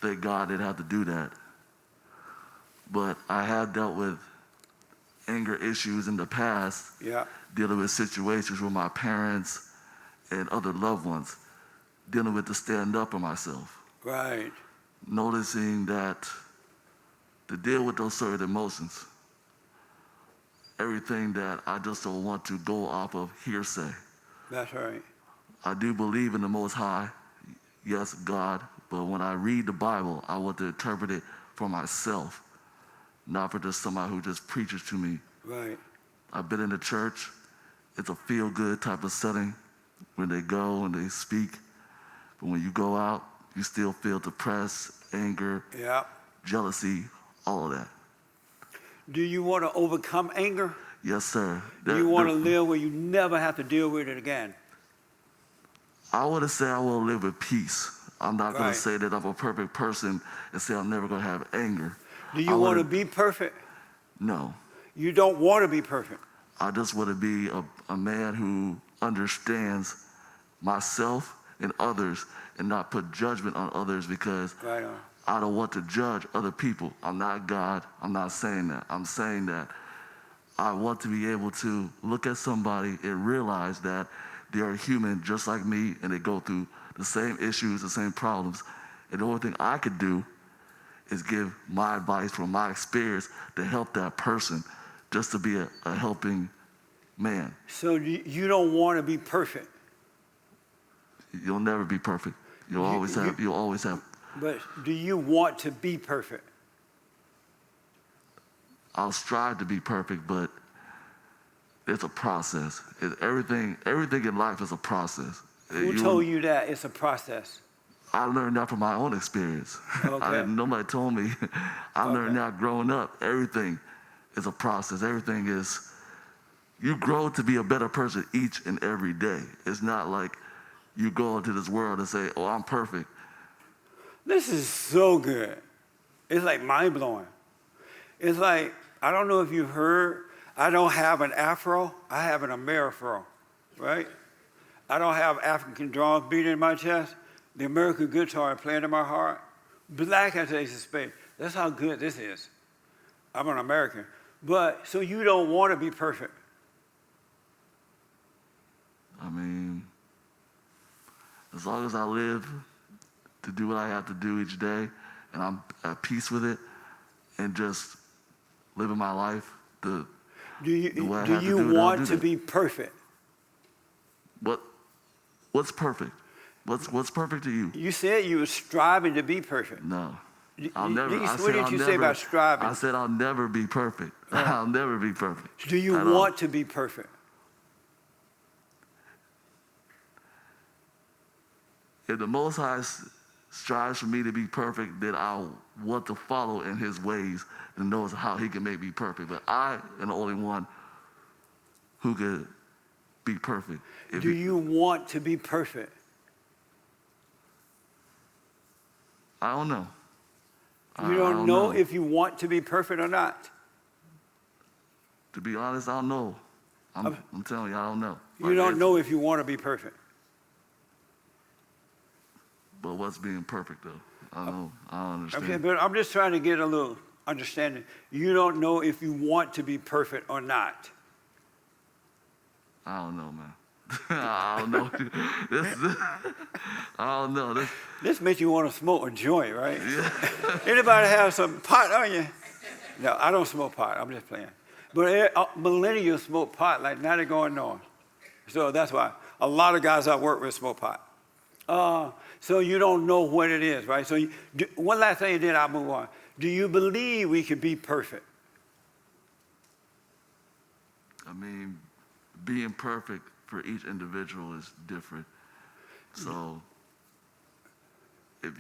Thank God I didn't have to do that. But I have dealt with anger issues in the past, Yeah. dealing with situations with my parents and other loved ones, dealing with to stand up for myself. Right. Noticing that to deal with those certain emotions, everything that I just don't want to go off of hearsay. That's right. I do believe in the Most High, yes, God, but when I read the Bible, I want to interpret it for myself, not for just somebody who just preaches to me. Right. I've been in the church. It's a feel-good type of setting when they go and they speak. But when you go out, you still feel depressed, anger, Yeah. jealousy, all of that. Do you want to overcome anger? Yes, sir. Do you want to live where you never have to deal with it again? I want to say I will live with peace. I'm not going Right. to say that I'm a perfect person and say I'm never going to have anger. Do you want to be perfect? No. You don't want to be perfect. I just want to be a man who understands myself and others and not put judgment on others because Right on. I don't want to judge other people. I'm not God. I'm not saying that. I'm saying that I want to be able to look at somebody and realize that they are human just like me and they go through the same issues, the same problems. And the only thing I could do is give my advice from my experience to help that person just to be a helping man. So you don't want to be perfect. You'll never be perfect. You'll always have. But do you want to be perfect? I'll strive to be perfect, but it's a process. Everything in life is a process. Who told you that it's a process? I learned that from my own experience. Okay. Nobody told me. I learned Okay. that growing up. Everything is a process. Everything is, you grow to be a better person each and every day. It's not like you go into this world and say, oh, I'm perfect. This is so good. It's like mind-blowing. It's like, I don't know if you've heard, I don't have an afro, I have an Amerifro, right? I don't have African drums beating in my chest. the American guitar playing in my heart, black as ace of spades. That's how good this is. I'm an American. But, so you don't want to be perfect. I mean, as long as I live to do what I have to do each day, and I'm at peace with it, and just living my life Do you what I have to do, then I'll want do to that. be perfect? What's perfect? What's perfect to you? You said you were striving to be perfect. No. What did you say about striving? I said I'll never be perfect. I'll never be perfect. Do you want to be perfect? If the Most High strives for me to be perfect, then I'll want to follow in his ways and knows how he can make me perfect. But I am the only one who could be perfect. Do you want to be perfect? I don't know. You don't know if you want to be perfect or not. To be honest, I don't know. I'm telling you, I don't know. You don't know if you want to be perfect. But what's being perfect, though? I don't know. I don't understand. Okay, but I'm just trying to get a little understanding. You don't know if you want to be perfect or not. I don't know, man. I don't know. I don't know. This makes you want to smoke a joint, right? Yeah. Anybody have some pot on you? No, I don't smoke pot. I'm just playing. But millennials smoke pot like now they're going north. So that's why a lot of guys I work with smoke pot. So you don't know what it is, right? So one last thing, and then I'll move on. Do you believe we can be perfect? I mean, being perfect for each individual is different. So if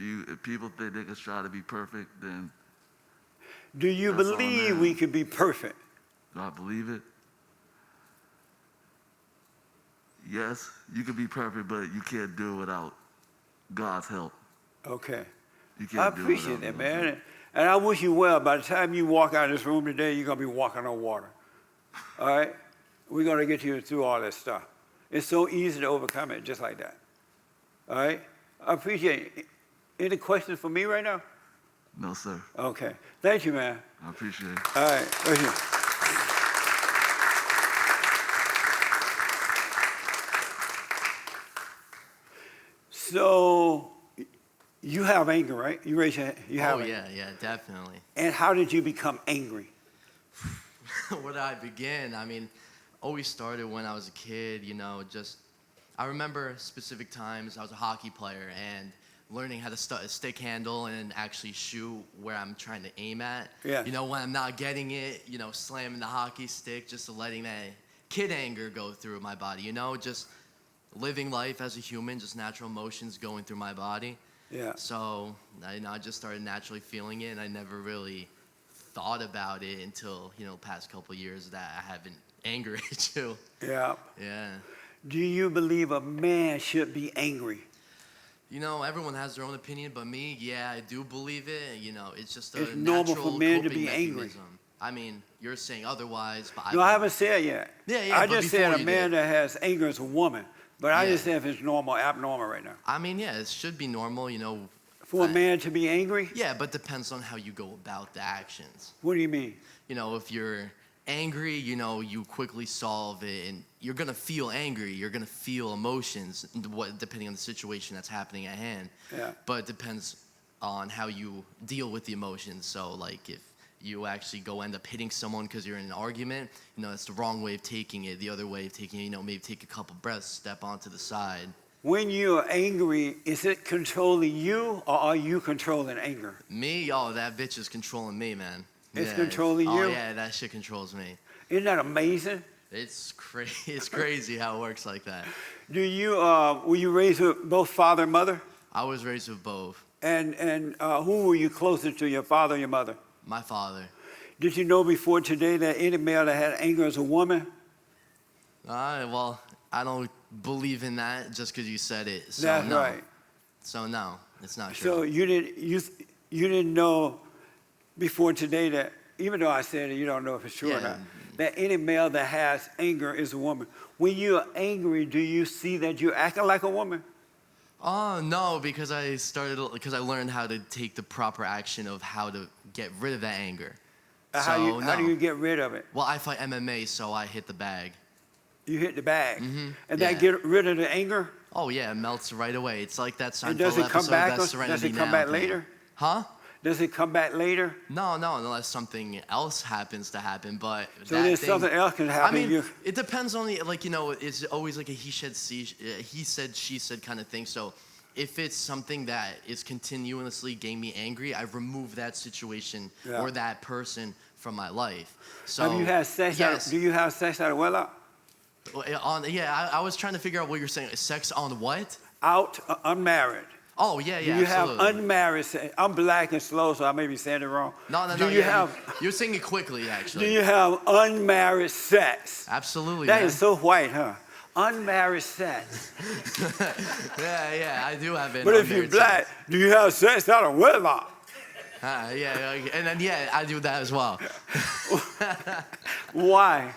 people think they can try to be perfect, then do you believe we can be perfect? Do I believe it? Yes, you can be perfect, but you can't do it without God's help. Okay. You can't I do it appreciate without that, God's man. help. And I wish you well. By the time you walk out of this room today, you're going to be walking on water. All right? We're going to get you through all this stuff. It's so easy to overcome it, just like that. All right? I appreciate it. Any questions for me right now? No, sir. Okay. Thank you, man. I appreciate it. All right. Thank you. So you have anger, right? You raise your hand. You have anger. Yeah, definitely. And how did you become angry? Where did I begin? I mean, always started when I was a kid, I remember specific times I was a hockey player and learning how to stick handle and actually shoot where I'm trying to aim at. Yeah. When I'm not getting it, slamming the hockey stick, just letting that kid anger go through my body, just living life as a human, just natural emotions going through my body. Yeah. So, I just started naturally feeling it, and I never really thought about it until, past couple of years that I have an anger issue. Yeah. Yeah. Do you believe a man should be angry? Everyone has their own opinion, but me, yeah, I do believe it. It's just It's a normal natural for men to coping be angry. mechanism. I mean, you're saying otherwise, but No, I haven't said yet. Yeah, I but just said before a you man did. that has anger is a woman. But I Yeah. just said if it's normal, abnormal right now. I mean, yeah, it should be normal, For a man to be angry? Yeah, but depends on how you go about the actions. What do you mean? If you're angry, you quickly solve it, and you're gonna feel angry. You're gonna feel emotions, depending on the situation that's happening at hand. Yeah. But it depends on how you deal with the emotions. So, like, if you actually end up hitting someone because you're in an argument, that's the wrong way of taking it. The other way of taking it, maybe take a couple breaths, step onto the side. When you're angry, is it controlling you or are you controlling anger? Me, that bitch is controlling me, man. It's controlling you? Oh yeah, that shit controls me. Isn't that amazing? It's crazy how it works like that. Do you were you raised with both father and mother? I was raised with both. And who were you closer to, your father or your mother? My father. Did you know before today that any male that had anger is a woman? Well, I don't believe in that just because you said it. So That's no. right. So no, it's not true. So you didn't know before today that, even though I said it, you don't know if it's true or Yeah. not, that any male that has anger is a woman. When you're angry, do you see that you're acting like a woman? Oh no, because I learned how to take the proper action of how to get rid of that anger. How no. do you get rid of it? Well, I fight MMA, so I hit the bag. You hit the bag, and that yeah. get rid of the anger. Oh yeah, it melts right away. It's like that And Seinfeld does it come episode, back? that Serenity Does it come Now back thing. later? Huh? Does it come back later? No, unless something else happens to happen. But So that there's thing, something else can happen. I mean, it depends on the it's always like a he said, she said kind of thing. So if it's something that is continuously getting me angry, I remove that situation or that person from my life. So have you had sex? Yes. Do you have sex out of wedlock? I was trying to figure out what you're saying. Sex on what? Out, unmarried. Oh yeah, Do you absolutely. have unmarried sex? I'm black and slow, so I may be saying it wrong. No. Do you have? You're saying it quickly, actually. Do you have unmarried sex? Absolutely. That man. is so white, huh? Unmarried sex. yeah, I do have it. But if you're black, do you have sex out of wedlock? And then I do that as well. Why?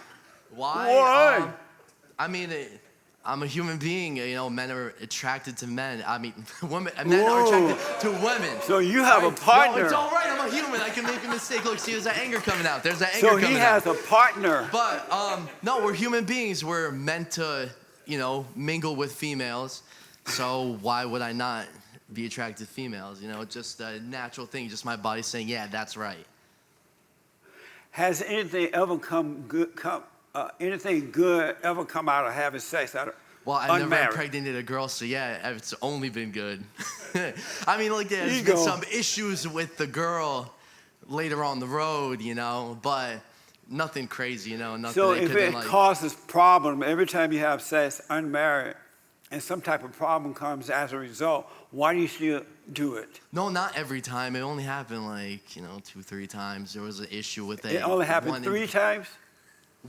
Why? I mean, I'm a human being. Men are attracted to men. I mean, men are attracted to women. So you have a partner. No, it's all right. I'm a human. I can make a mistake. Look, see, there's that anger coming out. There's that anger So coming out. he has a partner. But no, we're human beings. We're meant to, mingle with females. So why would I not be attracted to females? Just a natural thing. Just my body saying, yeah, that's right. Has anything ever anything good ever come out of having sex out of Well, I've unmarried? never impregnated a girl, so yeah, it's only been good. I mean, there's Ego. been some issues with the girl later on the road, but nothing crazy, nothing So that if could've it been causes problem every time you have sex unmarried, and some type of problem comes as a result, why do you still do it? No, not every time. It only happened 2-3 times. There was an issue with it. It only happened 3 times?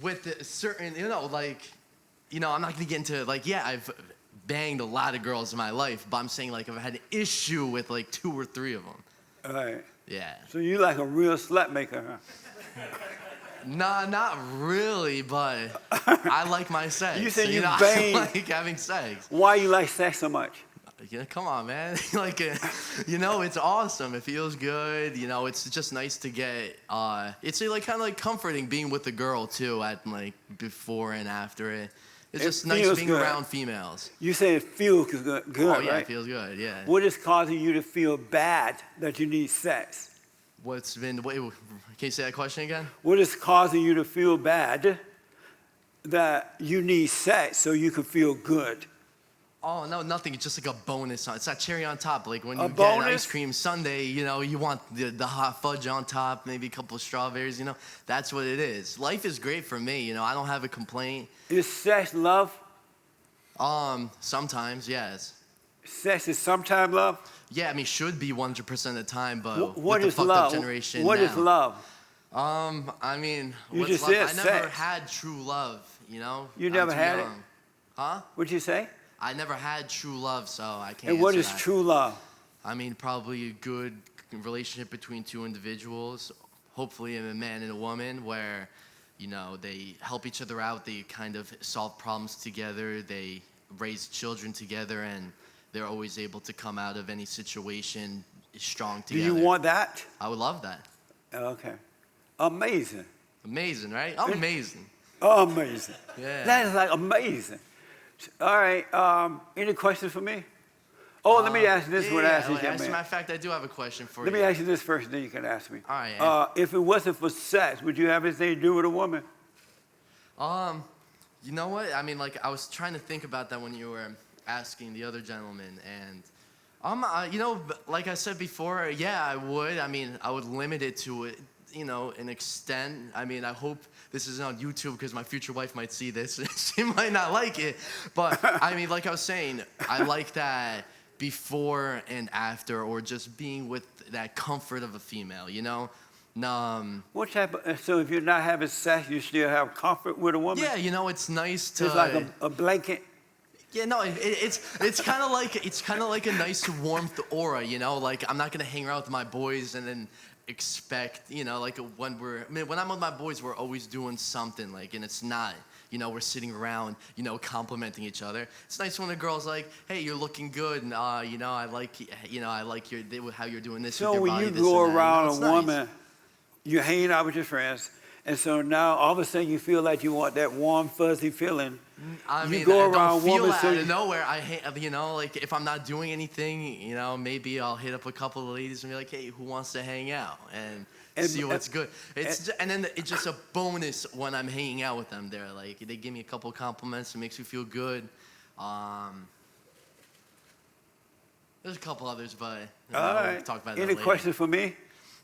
With certain, I'm not gonna get into I've banged a lot of girls in my life, but I'm saying I've had an issue with 2 or 3 of them. All right. Yeah. So you like a real slut maker, huh? Nah, not really, but I like my sex. You said you I bang. like having sex. Why you like sex so much? Yeah, come on, man. It's awesome. It feels good. It's just nice to get. It's kind of like comforting being with a girl too. At before and after it. It's just nice being good. around females. You say it feels good, Oh yeah, right? it feels good. Yeah. What is causing you to feel bad that you need sex? Wait, can you say that question again? What is causing you to feel bad that you need sex so you can feel good? Oh no, nothing. It's just like a bonus. It's that cherry on top. Like when you get bonus? an ice cream sundae, you want the hot fudge on top, maybe a couple of strawberries. That's what it is. Life is great for me. I don't have a complaint. Is sex love? Sometimes yes. Sex is sometimes love? Yeah, I mean should be 100% of the time, but What with is the fucked love? up generation What now. is love? I mean, You what's just love? said I never sex. had true love. You I'm never too had it? young. Huh? What'd you say? I never had true love, so I can't. And what answer is that. true love? I mean, probably a good relationship between 2 individuals, hopefully a man and a woman, where, they help each other out, they kind of solve problems together, they raise children together, and they're always able to come out of any situation strong Do together. you want that? I would love that. Okay. Amazing. Amazing, right? Amazing. Amazing. Yeah. That is amazing. All right. Any questions for me? Oh, let me ask you this. What I asked you, As a matter man. of fact, I do have a question for Let you. me ask you this first, then you can ask me. All right. If it wasn't for sex, would you have anything to do with a woman? You know what? I mean, I was trying to think about that when you were asking the other gentleman, and like I said before, yeah, I would. I mean, I would limit it to an extent. I mean, I hope this isn't on YouTube because my future wife might see this. She might not like it, but I mean, like I was saying, I like that before and after, or just being with that comfort of a female. What type of, so if you're not having sex, you still have comfort with a woman? Yeah, it's nice to. It's like a blanket. Yeah, no, it's kind of like a nice warmth aura, I'm not gonna hang around with my boys and then expect, like when I'm with my boys, we're always doing something, like, and it's not, we're sitting around, complimenting each other. It's nice when a girl's like, hey, you're looking good, and I like, how you're doing this with So your when body, you this go and that, around it's a nice. woman, you're hanging out with your friends, and so now all of a sudden you feel like you want that warm, fuzzy feeling. I You mean, go I around don't feel women, that so out you- of nowhere. Like if I'm not doing anything, maybe I'll hit up a couple of ladies and be like, hey, who wants to hang out? And see what's good. And then it's just a bonus when I'm hanging out with them. They're like, they give me a couple of compliments. It makes me feel good. There's a couple others, but All we'll right. talk about that Any later. questions for me?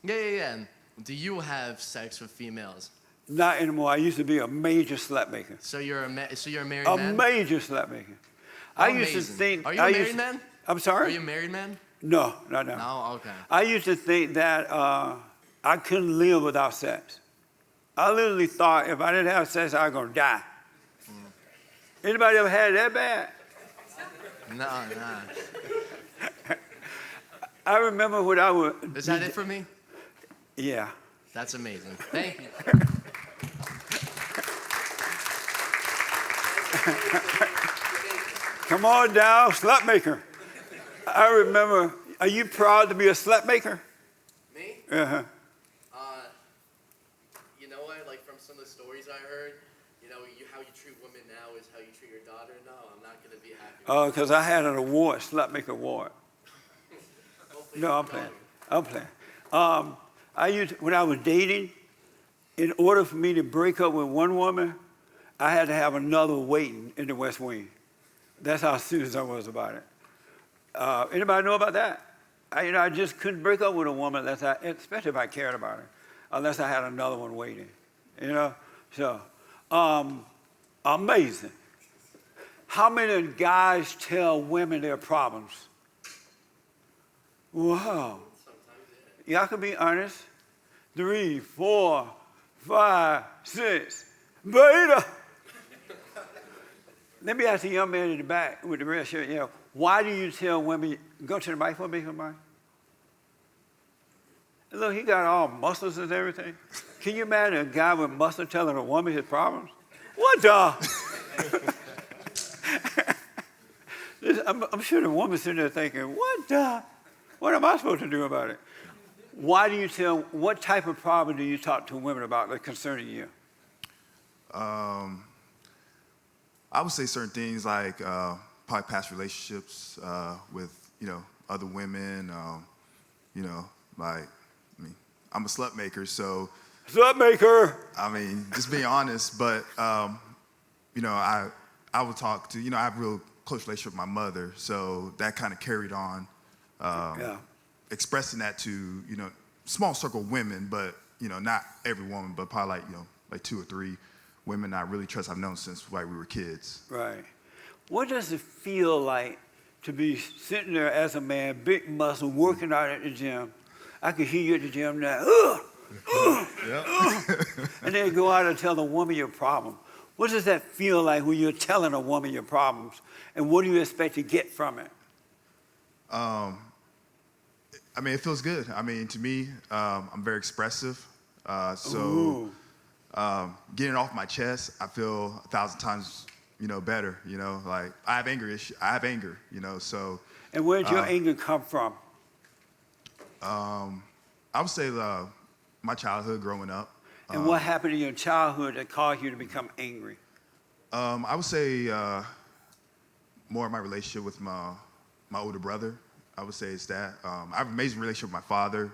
Yeah. Do you have sex with females? Not anymore. I used to be a major slut maker. So you're a married A man? major slut maker. How I used to amazing. think. Are you a married man? I'm Are sorry? you a married man? No. No. Okay. I used to think that I couldn't live without sex. I literally thought if I didn't have sex, I was going to die. Anybody ever had it that bad? No. I remember when I was. Is that it for me? Yeah. That's amazing. Thank you. Come on down, slut maker. I remember. Are you proud to be a slut maker? Me? Uh-huh. You know what? Like from some of the stories I heard, how you treat women now is how you treat your daughter. No, I'm not gonna be happy. Oh, because I had an award, slut maker award. No, I'm playing. When I was dating, in order for me to break up with one woman, I had to have another waiting in the West Wing. That's how serious I was about it. Anybody know about that? I just couldn't break up with a woman especially if I cared about her, unless I had another one waiting. So amazing. How many guys tell women their problems? Wow. Y'all can be honest. 3, 4, 5, 6. Beta. Let me ask the young man in the back with the red shirt. Why do you tell women? Go to the mic for me, somebody. Look, he got all muscles and everything. Can you imagine a guy with muscle telling a woman his problems? What the? I'm sure the woman's sitting there thinking, what the? What am I supposed to do about it? What type of problem do you talk to women about that concerning you? I would say certain things like probably past relationships with other women. I'm a slut maker, so Slut maker. just being honest. But I would talk to I have a real close relationship with my mother, so that kind of carried on. Expressing that to small circle of women, but not every woman, but probably like 2 or 3 women I really trust. I've known since we were kids. Right. What does it feel like to be sitting there as a man, big muscle, working out at the gym? I can hear you at the gym now. And then go out and tell the woman your problem. What does that feel like when you're telling a woman your problems? And what do you expect to get from it? It feels good. To me, I'm very expressive. Getting it off my chest, I feel 1,000 times, better. Like I have anger. So. And where did your anger come from? I would say my childhood growing up. And what happened in your childhood that caused you to become angry? I would say more of my relationship with my older brother. I would say it's that. I have an amazing relationship with my father.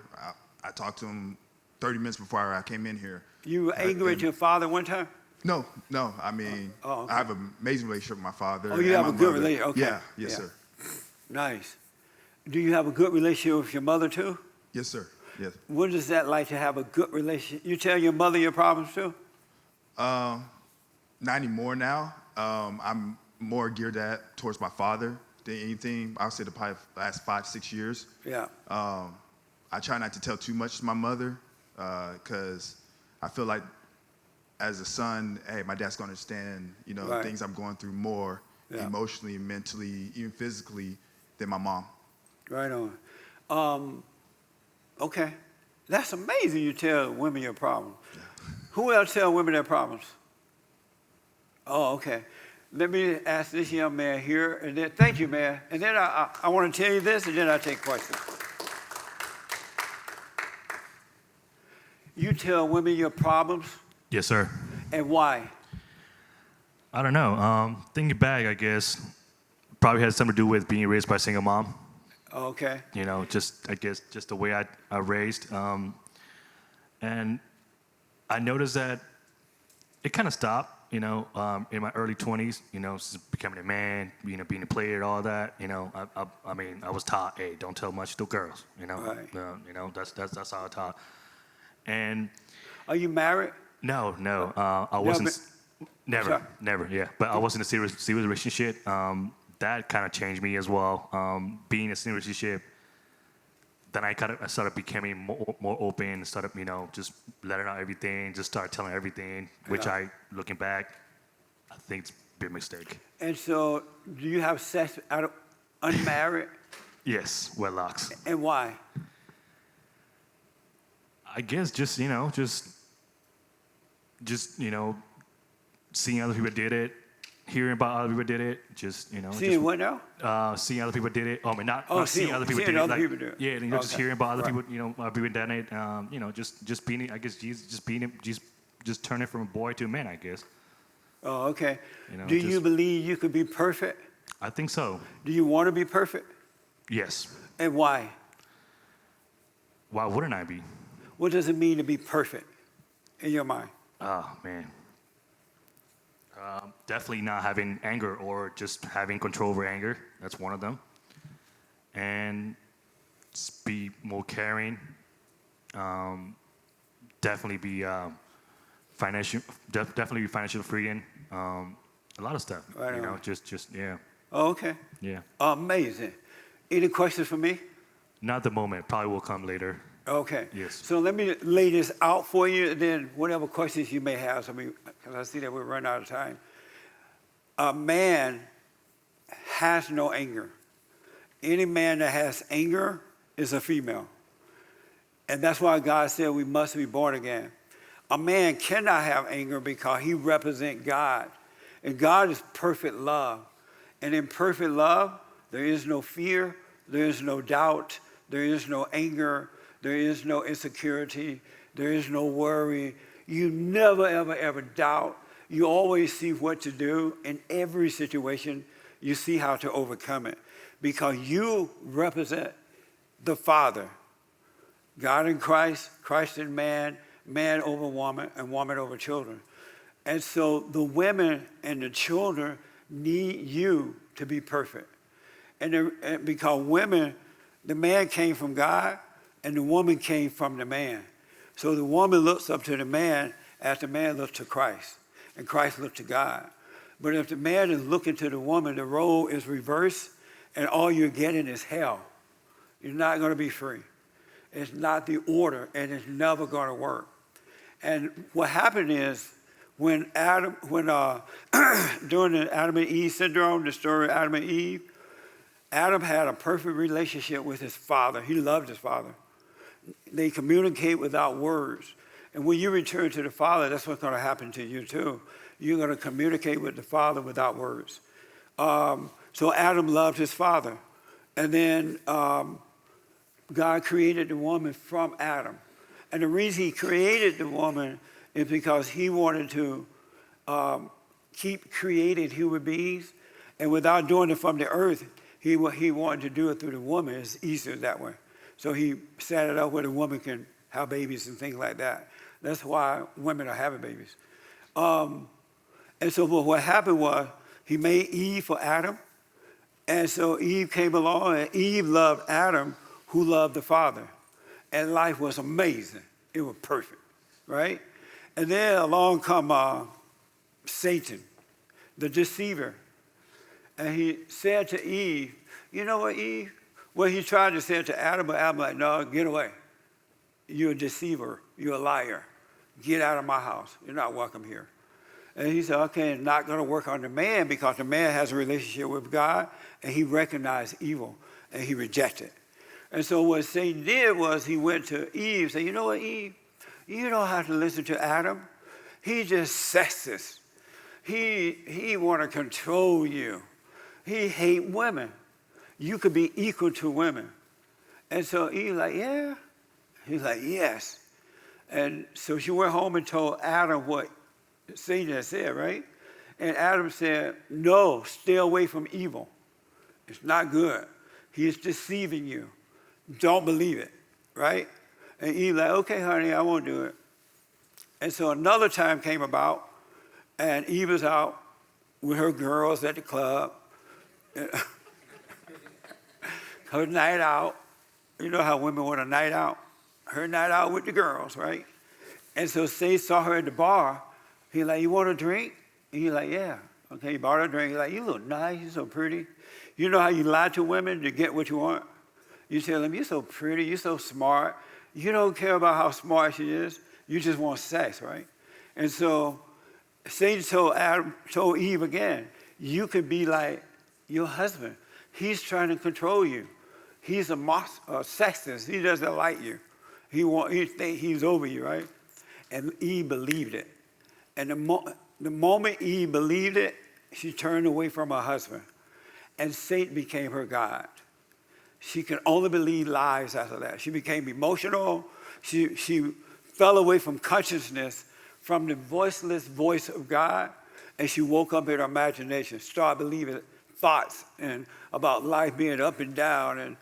I talked to him 30 minutes before I came in here. You were angry at your father one time? No. Okay. I have an amazing relationship with my father. Oh, you have and a my good mother. relationship? Okay. Yeah, yes, Yeah. sir. Nice. Do you have a good relationship with your mother too? Yes, sir. Yes. What is that like to have a good relationship? You tell your mother your problems too? Not anymore now. I'm more geared towards my father than anything. I would say the last 5-6 years. Yeah. I try not to tell too much to my mother because I feel like as a son, hey, my dad's going to understand, Right. things I'm going through more emotionally, mentally, even physically than my mom. Right on. Okay. That's amazing you tell women your problems. Who else tell women their problems? Oh, okay. Let me ask this young man here, and then, thank you, man. And then I want to tell you this, and then I take questions. You tell women your problems, Yes, sir. and why? I don't know. Thinking back, I guess, probably has something to do with being raised by a single mom. Okay. You know, just I guess just the way I raised, and I noticed that it kind of stopped. You know, in my early 20s, you know, becoming a man, you know, being a player, all that. You know, I mean, I was taught, hey, don't tell much to girls. You know, Right. you know, that's how I taught. And Are you married? no, I wasn't. Never, Sorry. never, yeah. But I was in a serious relationship. That kind of changed me as well. Being in a serious relationship, then I started becoming more open, started, you know, just letting out everything, just started telling everything, which Yeah. looking back, I think it's a big mistake. And so, do you have sex out of unmarried, Yes, wedlocks. and why? I guess just, you know, you know, seeing other people did it, hearing about other people did it, just, you know. Seeing what now? Seeing other people did it. I mean, not seeing- seeing other people seeing did it. other Like, people do it. yeah, you know, just Okay. hearing about other Right. people, you know, people done it. You know, just being, I guess, just turning from a boy to a man, I guess. Oh, okay. You know, Do you just- believe you could be perfect? I think so. Do you want to be perfect? Yes. And why? Why wouldn't I be? What does it mean to be perfect in your mind? Oh man. Definitely not having anger or just having control over anger. That's one of them. And just be more caring. Definitely be definitely be financial freedom. A lot of stuff. Right you know, on. just yeah, Oh, okay. yeah. Amazing. Any questions for me? Not at the moment. Probably will come later. Okay. Yes. So let me lay this out for you, and then whatever questions you may have, because I see that we're running out of time. A man has no anger. Any man that has anger is a female. And that's why God said we must be born again. A man cannot have anger because he represents God. And God is perfect love. And in perfect love, there is no fear, there is no doubt, there is no anger, there is no insecurity, there is no worry. You never, ever, ever doubt. You always see what to do in every situation. You see how to overcome it because you represent the Father. God in Christ, Christ in man, man over woman, and woman over children. And so the women and the children need you to be perfect. And because women, the man came from God, and the woman came from the man. So the woman looks up to the man as the man looks to Christ, and Christ looks to God. But if the man is looking to the woman, the role is reversed, and all you're getting is hell. You're not going to be free. It's not the order, and it's never going to work. And what happened is when during the Adam and Eve syndrome, the story of Adam and Eve, Adam had a perfect relationship with his father. He loved his father. They communicate without words. And when you return to the Father, that's what's going to happen to you too. You're going to communicate with the Father without words. So Adam loved his father. And then God created the woman from Adam. And the reason he created the woman is because he wanted to keep creating human beings. And without doing it from the earth, he wanted to do it through the woman. It's easier that way. So he set it up where the woman can have babies and things like that. That's why women are having babies. And so what happened was he made Eve for Adam. And so Eve came along, and Eve loved Adam, who loved the Father. And life was amazing. It was perfect, right? And then along come Satan, the deceiver. And he said to Eve, you know what, Eve? Well, he tried to say it to Adam, but Adam like, no, get away. You're a deceiver. You're a liar. Get out of my house. You're not welcome here. And he said, okay, it's not going to work on the man because the man has a relationship with God, and he recognized evil, and he rejected. And so what Satan did was he went to Eve and said, you know what, Eve? You don't have to listen to Adam. He just sexist. He want to control you. He hate women. You could be equal to women. And so Eve like, yeah? He's like, yes. And so she went home and told Adam what Satan had said, right? And Adam said, no, stay away from evil. It's not good. He is deceiving you. Don't believe it, right? And Eve like, okay, honey, I won't do it. And so another time came about, and Eve was out with her girls at the club. Her night out. You know how women want a night out? Her night out with the girls, right? And so Satan saw her at the bar. He like, you want a drink? And he like, yeah. Okay, he bought her a drink. He like, you look nice, you're so pretty. You know how you lie to women to get what you want? You tell them, you're so pretty, you're so smart. You don't care about how smart she is. You just want sex, right? And so Satan told Eve again, you could be like your husband. He's trying to control you. He's a sexist. He doesn't like you. He think he's over you, right? And Eve believed it. And the moment Eve believed it, she turned away from her husband. And Satan became her God. She could only believe lies after that. She became emotional. She fell away from consciousness, from the voiceless voice of God, and she woke up in her imagination, started believing thoughts and about life being up and down, and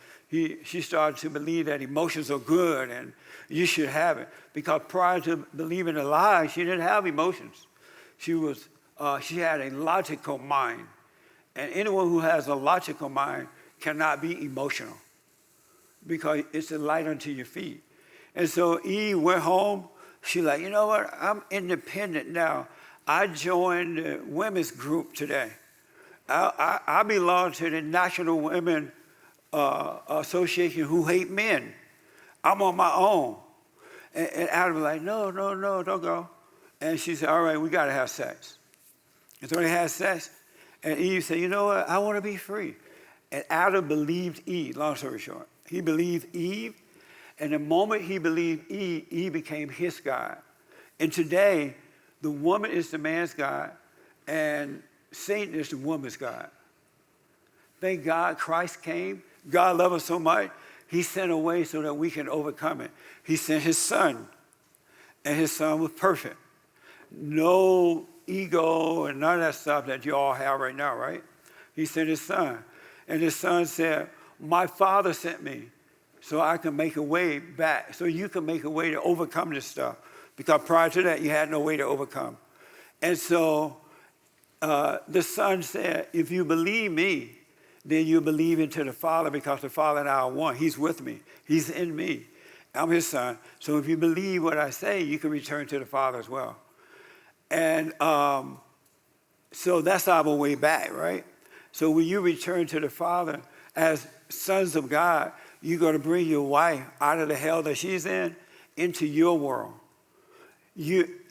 she started to believe that emotions are good and you should have it. Because prior to believing a lie, she didn't have emotions. She had a logical mind. And anyone who has a logical mind cannot be emotional because it's a light unto your feet. And so Eve went home. She like, you know what? I'm independent now. I joined the women's group today. I belong to the National Women Association who hate men. I'm on my own. And Adam was like, no, don't go. And she said, all right, we got to have sex. And so they had sex. And Eve said, you know what? I want to be free. And Adam believed Eve, long story short. He believed Eve. And the moment he believed Eve, Eve became his God. And today, the woman is the man's God, and Satan is the woman's God. Thank God Christ came. God loved us so much, he sent a way so that we can overcome it. He sent his son, and his son was perfect. No ego and none of that stuff that you all have right now, right? He sent his son. And his son said, my Father sent me so I can make a way back, so you can make a way to overcome this stuff. Because prior to that, you had no way to overcome. And so the son said, if you believe me, then you believe into the Father, because the Father and I are one. He's with me. He's in me. I'm his son. So if you believe what I say, you can return to the Father as well. And so that's our way back, right? So when you return to the Father as sons of God, you're going to bring your wife out of the hell that she's in into your world.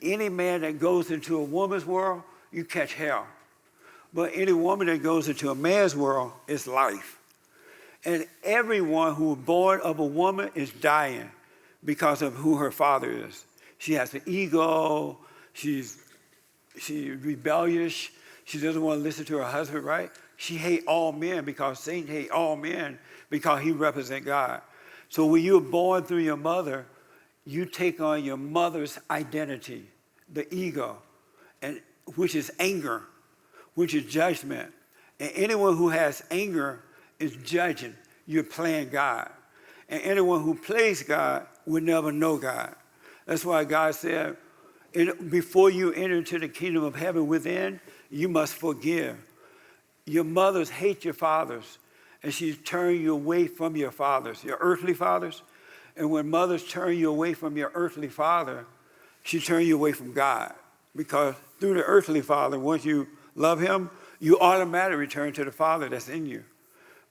Any man that goes into a woman's world, you catch hell. But any woman that goes into a man's world is life. And everyone who is born of a woman is dying because of who her father is. She has an ego. She's rebellious. She doesn't want to listen to her husband, right? She hates all men because Satan hates all men because he represents God. So when you're born through your mother, you take on your mother's identity, the ego, and which is anger, which is judgment. And anyone who has anger is judging. You're playing God. And anyone who plays God will never know God. That's why God said, before you enter into the kingdom of heaven within, you must forgive. Your mothers hate your fathers, and she's turning you away from your fathers, your earthly fathers. And when mothers turn you away from your earthly father, she turns you away from God. Because through the earthly father, once you love him, you automatically return to the Father that's in you.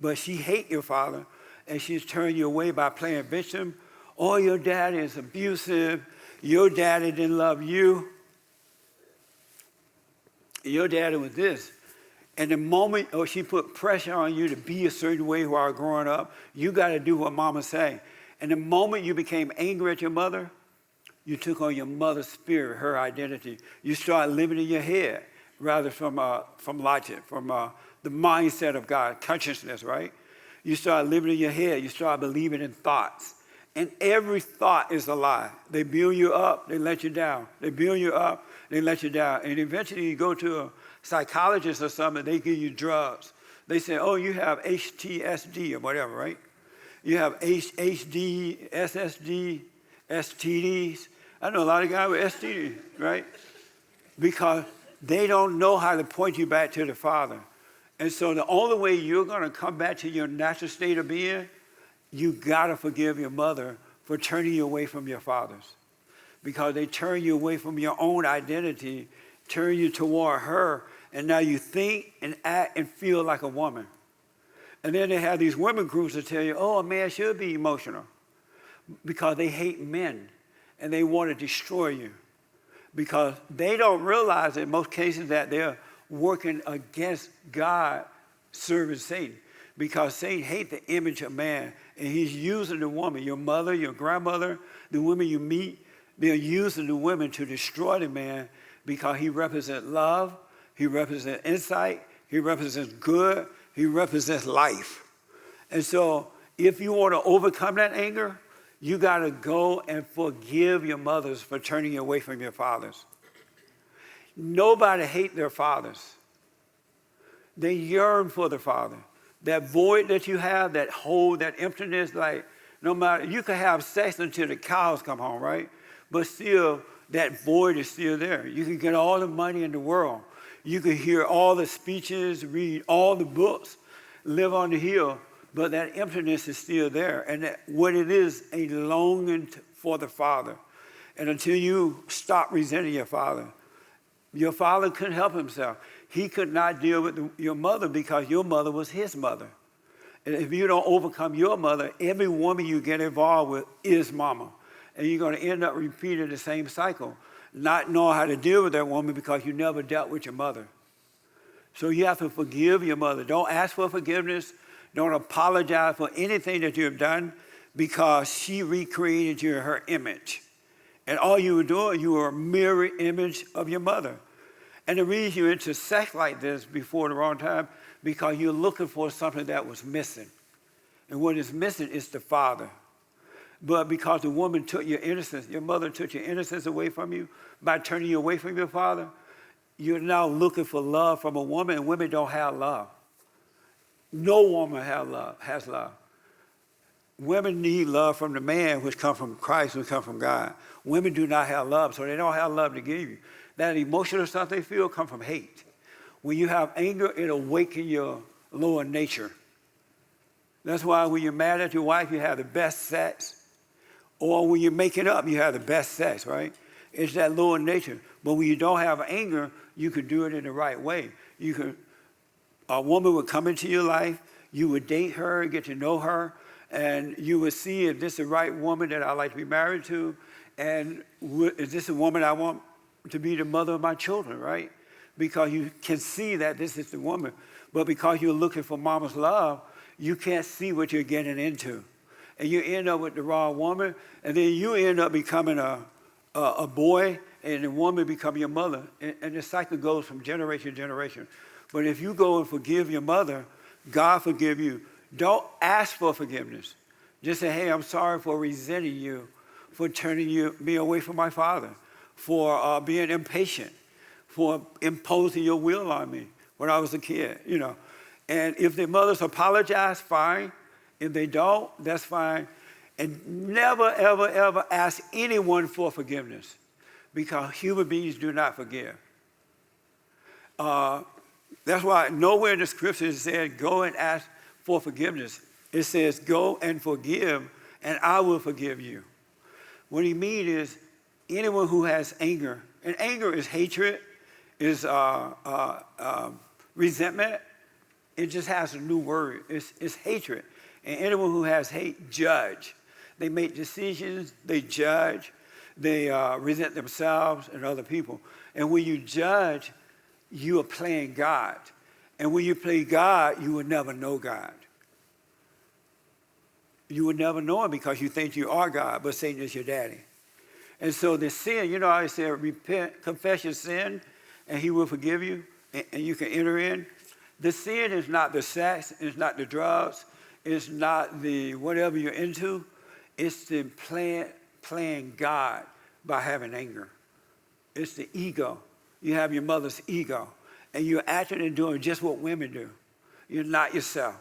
But she hates your father, and she's turning you away by playing victim. Oh, your daddy is abusive. Your daddy didn't love you. Your daddy was this. And the moment she put pressure on you to be a certain way while growing up, you got to do what mama say. And the moment you became angry at your mother, you took on your mother's spirit, her identity. You start living in your head rather from logic, from the mindset of God, consciousness, right? You start living in your head. You start believing in thoughts. And every thought is a lie. They build you up, they let you down. They build you up, they let you down. And eventually you go to a psychologist or something, they give you drugs. They say, oh, you have HTSD or whatever, right? You have HD, SSD, STDs. I know a lot of guys with STDs, right? Because they don't know how to point you back to the Father. And so the only way you're going to come back to your natural state of being, you got to forgive your mother for turning you away from your fathers. Because they turn you away from your own identity, turn you toward her, and now you think and act and feel like a woman. And then they have these women groups that tell you, oh, a man should be emotional. Because they hate men and they want to destroy you. Because they don't realize in most cases that they're working against God, serving Satan. Because Satan hates the image of man, and he's using the woman, your mother, your grandmother, the women you meet, they're using the women to destroy the man because he represents love, he represents insight, he represents good, he represents life. And so if you want to overcome that anger, you got to go and forgive your mothers for turning you away from your fathers. Nobody hates their fathers. They yearn for the Father. That void that you have, that hole, that emptiness, like no matter, you can have sex until the cows come home, right? But still, that void is still there. You can get all the money in the world. You can hear all the speeches, read all the books, live on the hill, but that emptiness is still there. And that what it is, a longing for the Father. And until you stop resenting your father couldn't help himself. He could not deal with your mother because your mother was his mother. And if you don't overcome your mother, every woman you get involved with is mama. And you're going to end up repeating the same cycle, not knowing how to deal with that woman because you never dealt with your mother. So you have to forgive your mother. Don't ask for forgiveness. Don't apologize for anything that you have done because she recreated you in her image. And all you were doing, you were a mirror image of your mother. And the reason you're into sex like this before the wrong time, because you're looking for something that was missing. And what is missing is the Father. But because the woman took your innocence, your mother took your innocence away from you by turning you away from your father, you're now looking for love from a woman, and women don't have love. No woman has love. Women need love from the man, which comes from Christ, which comes from God. Women do not have love, so they don't have love to give you. That emotional stuff they feel comes from hate. When you have anger, it awakens your lower nature. That's why when you're mad at your wife, you have the best sex. Or when you're making up, you have the best sex, right? It's that lower nature. But when you don't have anger, you can do it in the right way. A woman would come into your life, you would date her, get to know her, and you would see if this is the right woman that I'd like to be married to, and is this a woman I want to be the mother of my children, right? Because you can see that this is the woman. But because you're looking for mama's love, you can't see what you're getting into. And you end up with the wrong woman, and then you end up becoming a boy, and the woman become your mother. And the cycle goes from generation to generation. But if you go and forgive your mother, God forgive you. Don't ask for forgiveness. Just say, hey, I'm sorry for resenting you, for turning me away from my father, for being impatient, for imposing your will on me when I was a kid, you know. And if the mothers apologize, fine. If they don't, that's fine. And never, ever, ever ask anyone for forgiveness because human beings do not forgive. That's why nowhere in the scripture it said, go and ask for forgiveness. It says, go and forgive, and I will forgive you. What he means is anyone who has anger, and anger is hatred, is resentment. It just has a new word. It's hatred. And anyone who has hate, judge. They make decisions, they judge, they resent themselves and other people. And when you judge, you are playing God. And when you play God, you will never know God. You will never know him because you think you are God, but Satan is your daddy. And so the sin, you know how I say, repent, confess your sin, and he will forgive you, and you can enter in. The sin is not the sex, it's not the drugs, it's not the whatever you're into. It's the playing God by having anger. It's the ego. You have your mother's ego, and you're acting and doing just what women do. You're not yourself.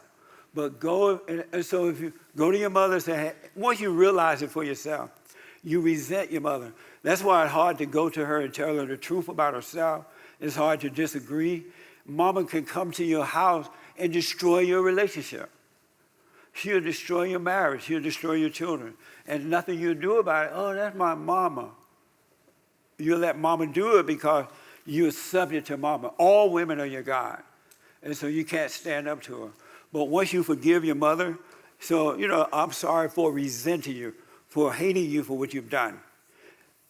But go, and so if you go to your mother and say, hey, once you realize it for yourself, you resent your mother. That's why it's hard to go to her and tell her the truth about herself. It's hard to disagree. Mama can come to your house and destroy your relationship. She'll destroy your marriage. She'll destroy your children. And nothing you do about it, oh, that's my mama. You let mama do it because you're subject to mama. All women are your God. And so you can't stand up to her. But once you forgive your mother, so, you know, I'm sorry for resenting you, for hating you for what you've done.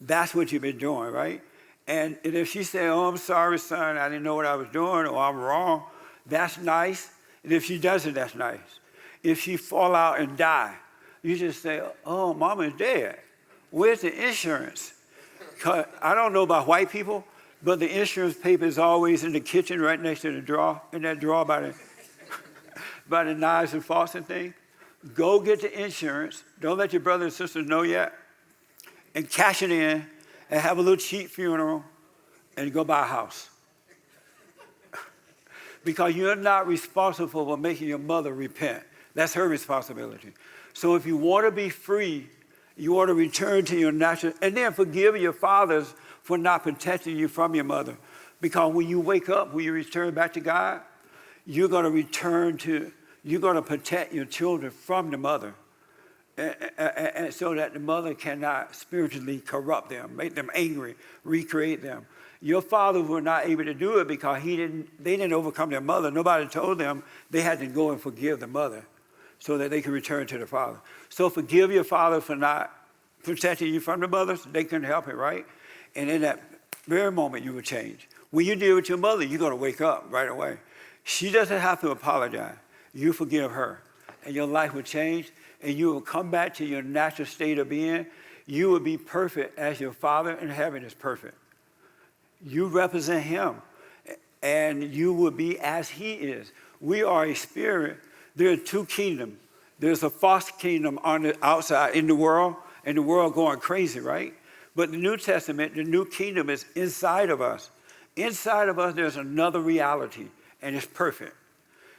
That's what you've been doing, right? And if she said, oh, I'm sorry, son, I didn't know what I was doing, or I'm wrong, that's nice. And if she doesn't, that's nice. If she fall out and die, you just say, oh, mama is dead. Where's the insurance? 'Cause I don't know about white people, but the insurance paper is always in the kitchen right next to the drawer, in that drawer by the knives and forks and things. Go get the insurance. Don't let your brothers and sisters know yet. And cash it in and have a little cheap funeral and go buy a house. Because you're not responsible for making your mother repent. That's her responsibility. So if you want to be free, you want to return to your natural, and then forgive your fathers for not protecting you from your mother. Because when you wake up, when you return back to God, you're going to protect your children from the mother. And so that the mother cannot spiritually corrupt them, make them angry, recreate them. Your fathers were not able to do it because they didn't overcome their mother. Nobody told them they had to go and forgive the mother so that they could return to the father. So forgive your father for not protecting you from the mothers. They couldn't help it, right? And in that very moment, you will change. When you deal with your mother, you're going to wake up right away. She doesn't have to apologize. You forgive her, and your life will change, and you will come back to your natural state of being. You will be perfect as your Father in heaven is perfect. You represent him, and you will be as he is. We are a spirit. There are two kingdoms. There's a false kingdom on the outside in the world, and the world going crazy, right? But the New Testament, the new kingdom is inside of us. Inside of us, there's another reality, and it's perfect.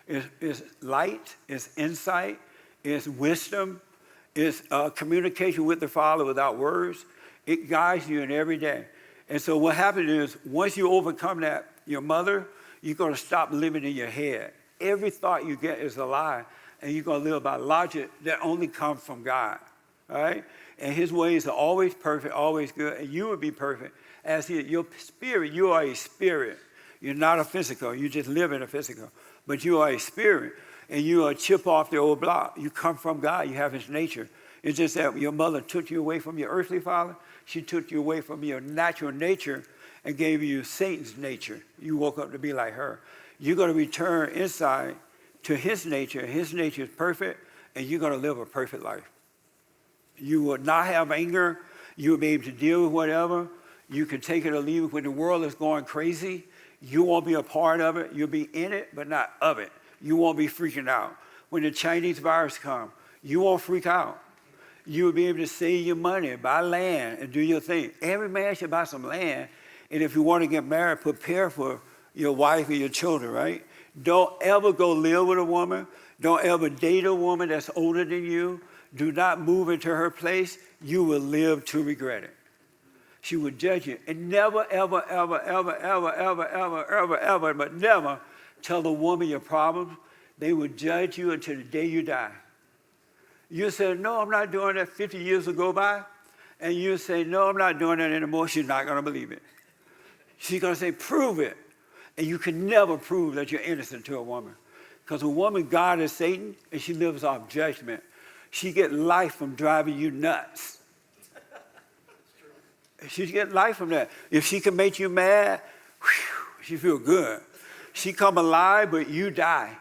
It's light, it's insight, it's wisdom, it's communication with the Father without words. It guides you in every day. And so what happens is, once you overcome that, your mother, you're going to stop living in your head. Every thought you get is a lie, and you're going to live by logic that only comes from God, all right? And his ways are always perfect, always good, and you will be perfect. As your spirit, you are a spirit. You're not a physical. You just live in a physical. But you are a spirit, and you are a chip off the old block. You come from God. You have his nature. It's just that your mother took you away from your earthly father. She took you away from your natural nature and gave you Satan's nature. You woke up to be like her. You're going to return inside to his nature. His nature is perfect, and you're going to live a perfect life. You will not have anger. You will be able to deal with whatever. You can take it or leave it. When the world is going crazy, you won't be a part of it. You'll be in it, but not of it. You won't be freaking out. When the Chinese virus comes, you won't freak out. You will be able to save your money, buy land, and do your thing. Every man should buy some land. And if you want to get married, prepare for your wife and your children, right? Don't ever go live with a woman. Don't ever date a woman that's older than you. Do not move into her place. You will live to regret it. She will judge you. And never, ever, ever, ever, ever, ever, ever, ever, ever, but never tell the woman your problems. They will judge you until the day you die. You say, no, I'm not doing that. 50 years will go by. And you say, no, I'm not doing that anymore. She's not going to believe it. She's going to say, prove it. And you can never prove that you're innocent to a woman. Because a woman, God is Satan, and she lives off judgment. She gets life from driving you nuts. She gets life from that. If she can make you mad, whew, she feels good. She come alive, but you die.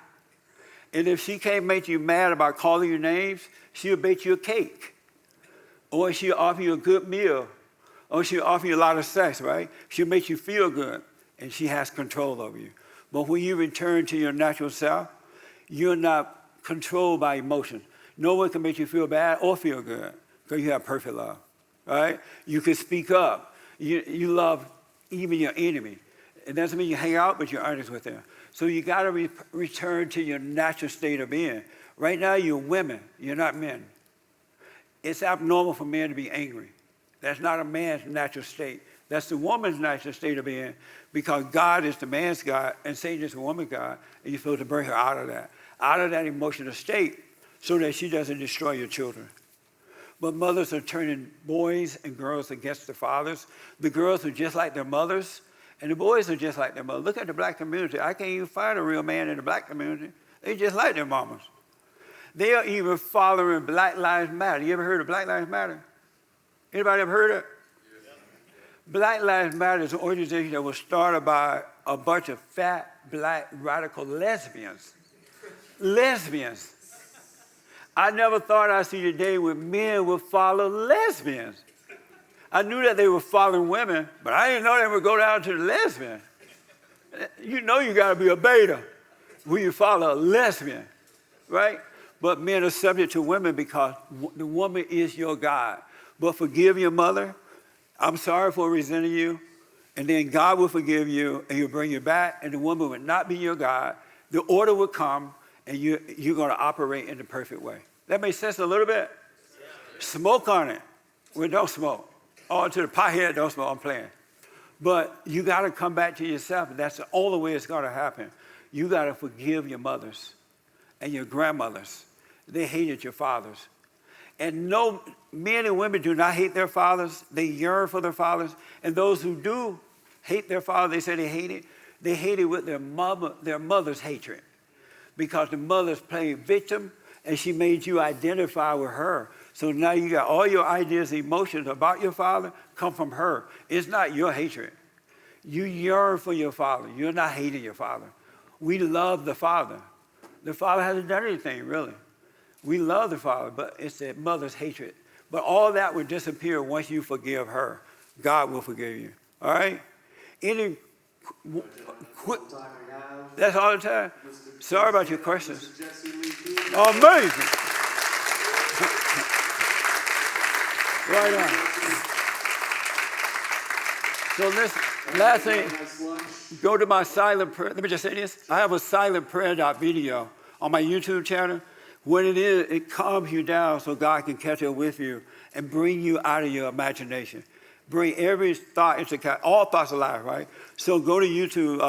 And if she can't make you mad about calling you names, she'll bake you a cake. Or she'll offer you a good meal. Or she'll offer you a lot of sex, right? She'll make you feel good. And she has control over you. But when you return to your natural self, you're not controlled by emotion. No one can make you feel bad or feel good because you have perfect love, right? You can speak up. You love even your enemy. It doesn't mean you hang out, but you're honest with them. So you got to return to your natural state of being. Right now, you're women. You're not men. It's abnormal for men to be angry. That's not a man's natural state. That's the woman's natural state of being because God is the man's God and Satan is the woman's God, and you're supposed to bring her out of that emotional state so that she doesn't destroy your children. But mothers are turning boys and girls against their fathers. The girls are just like their mothers, and the boys are just like their mothers. Look at the black community. I can't even find a real man in the black community. They just like their mamas. They are even following Black Lives Matter. You ever heard of Black Lives Matter? Anybody ever heard of it? Black Lives Matter is an organization that was started by a bunch of fat, black, radical lesbians. Lesbians. I never thought I'd see the day when men would follow lesbians. I knew that they were following women, but I didn't know they would go down to the lesbian. You know you got to be a beta when you follow a lesbian, right? But men are subject to women because the woman is your God. But forgive your mother. I'm sorry for resenting you. And then God will forgive you and he'll bring you back and the woman will not be your God. The order will come and you're going to operate in the perfect way. That makes sense a little bit? Smoke on it. Well, don't smoke. Oh, to the pothead, don't smoke. I'm playing. But you got to come back to yourself. And that's the only way it's going to happen. You got to forgive your mothers and your grandmothers. They hated your fathers. And no, men and women do not hate their fathers. They yearn for their fathers. And those who do hate their father, they say they hate it with their mother's hatred. Because the mother's playing victim, and she made you identify with her. So now you got all your ideas and emotions about your father come from her. It's not your hatred. You yearn for your father. You're not hating your father. We love the father. The father hasn't done anything, really. We love the father, but it's the mother's hatred. But all that will disappear once you forgive her. God will forgive you. All right? That's all the time. Sorry about your questions. Amazing. Right on. So this last thing, go to my silent prayer. Let me just say this. I have a silent prayer video on my YouTube channel. What it is, it calms you down so God can catch up with you and bring you out of your imagination. Bring every thought into all thoughts alive, right? So go to YouTube,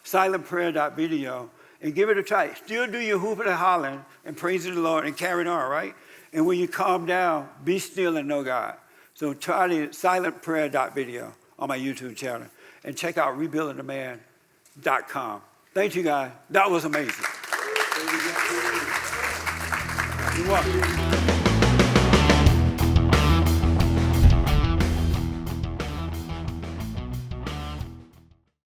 silentprayer.video, and give it a try. Still do your hooping and hollering and praising the Lord and carrying on, right? And when you calm down, be still and know God. So try the silentprayer.video on my YouTube channel and check out rebuildingtheman.com. Thank you, guys. That was amazing. You're welcome.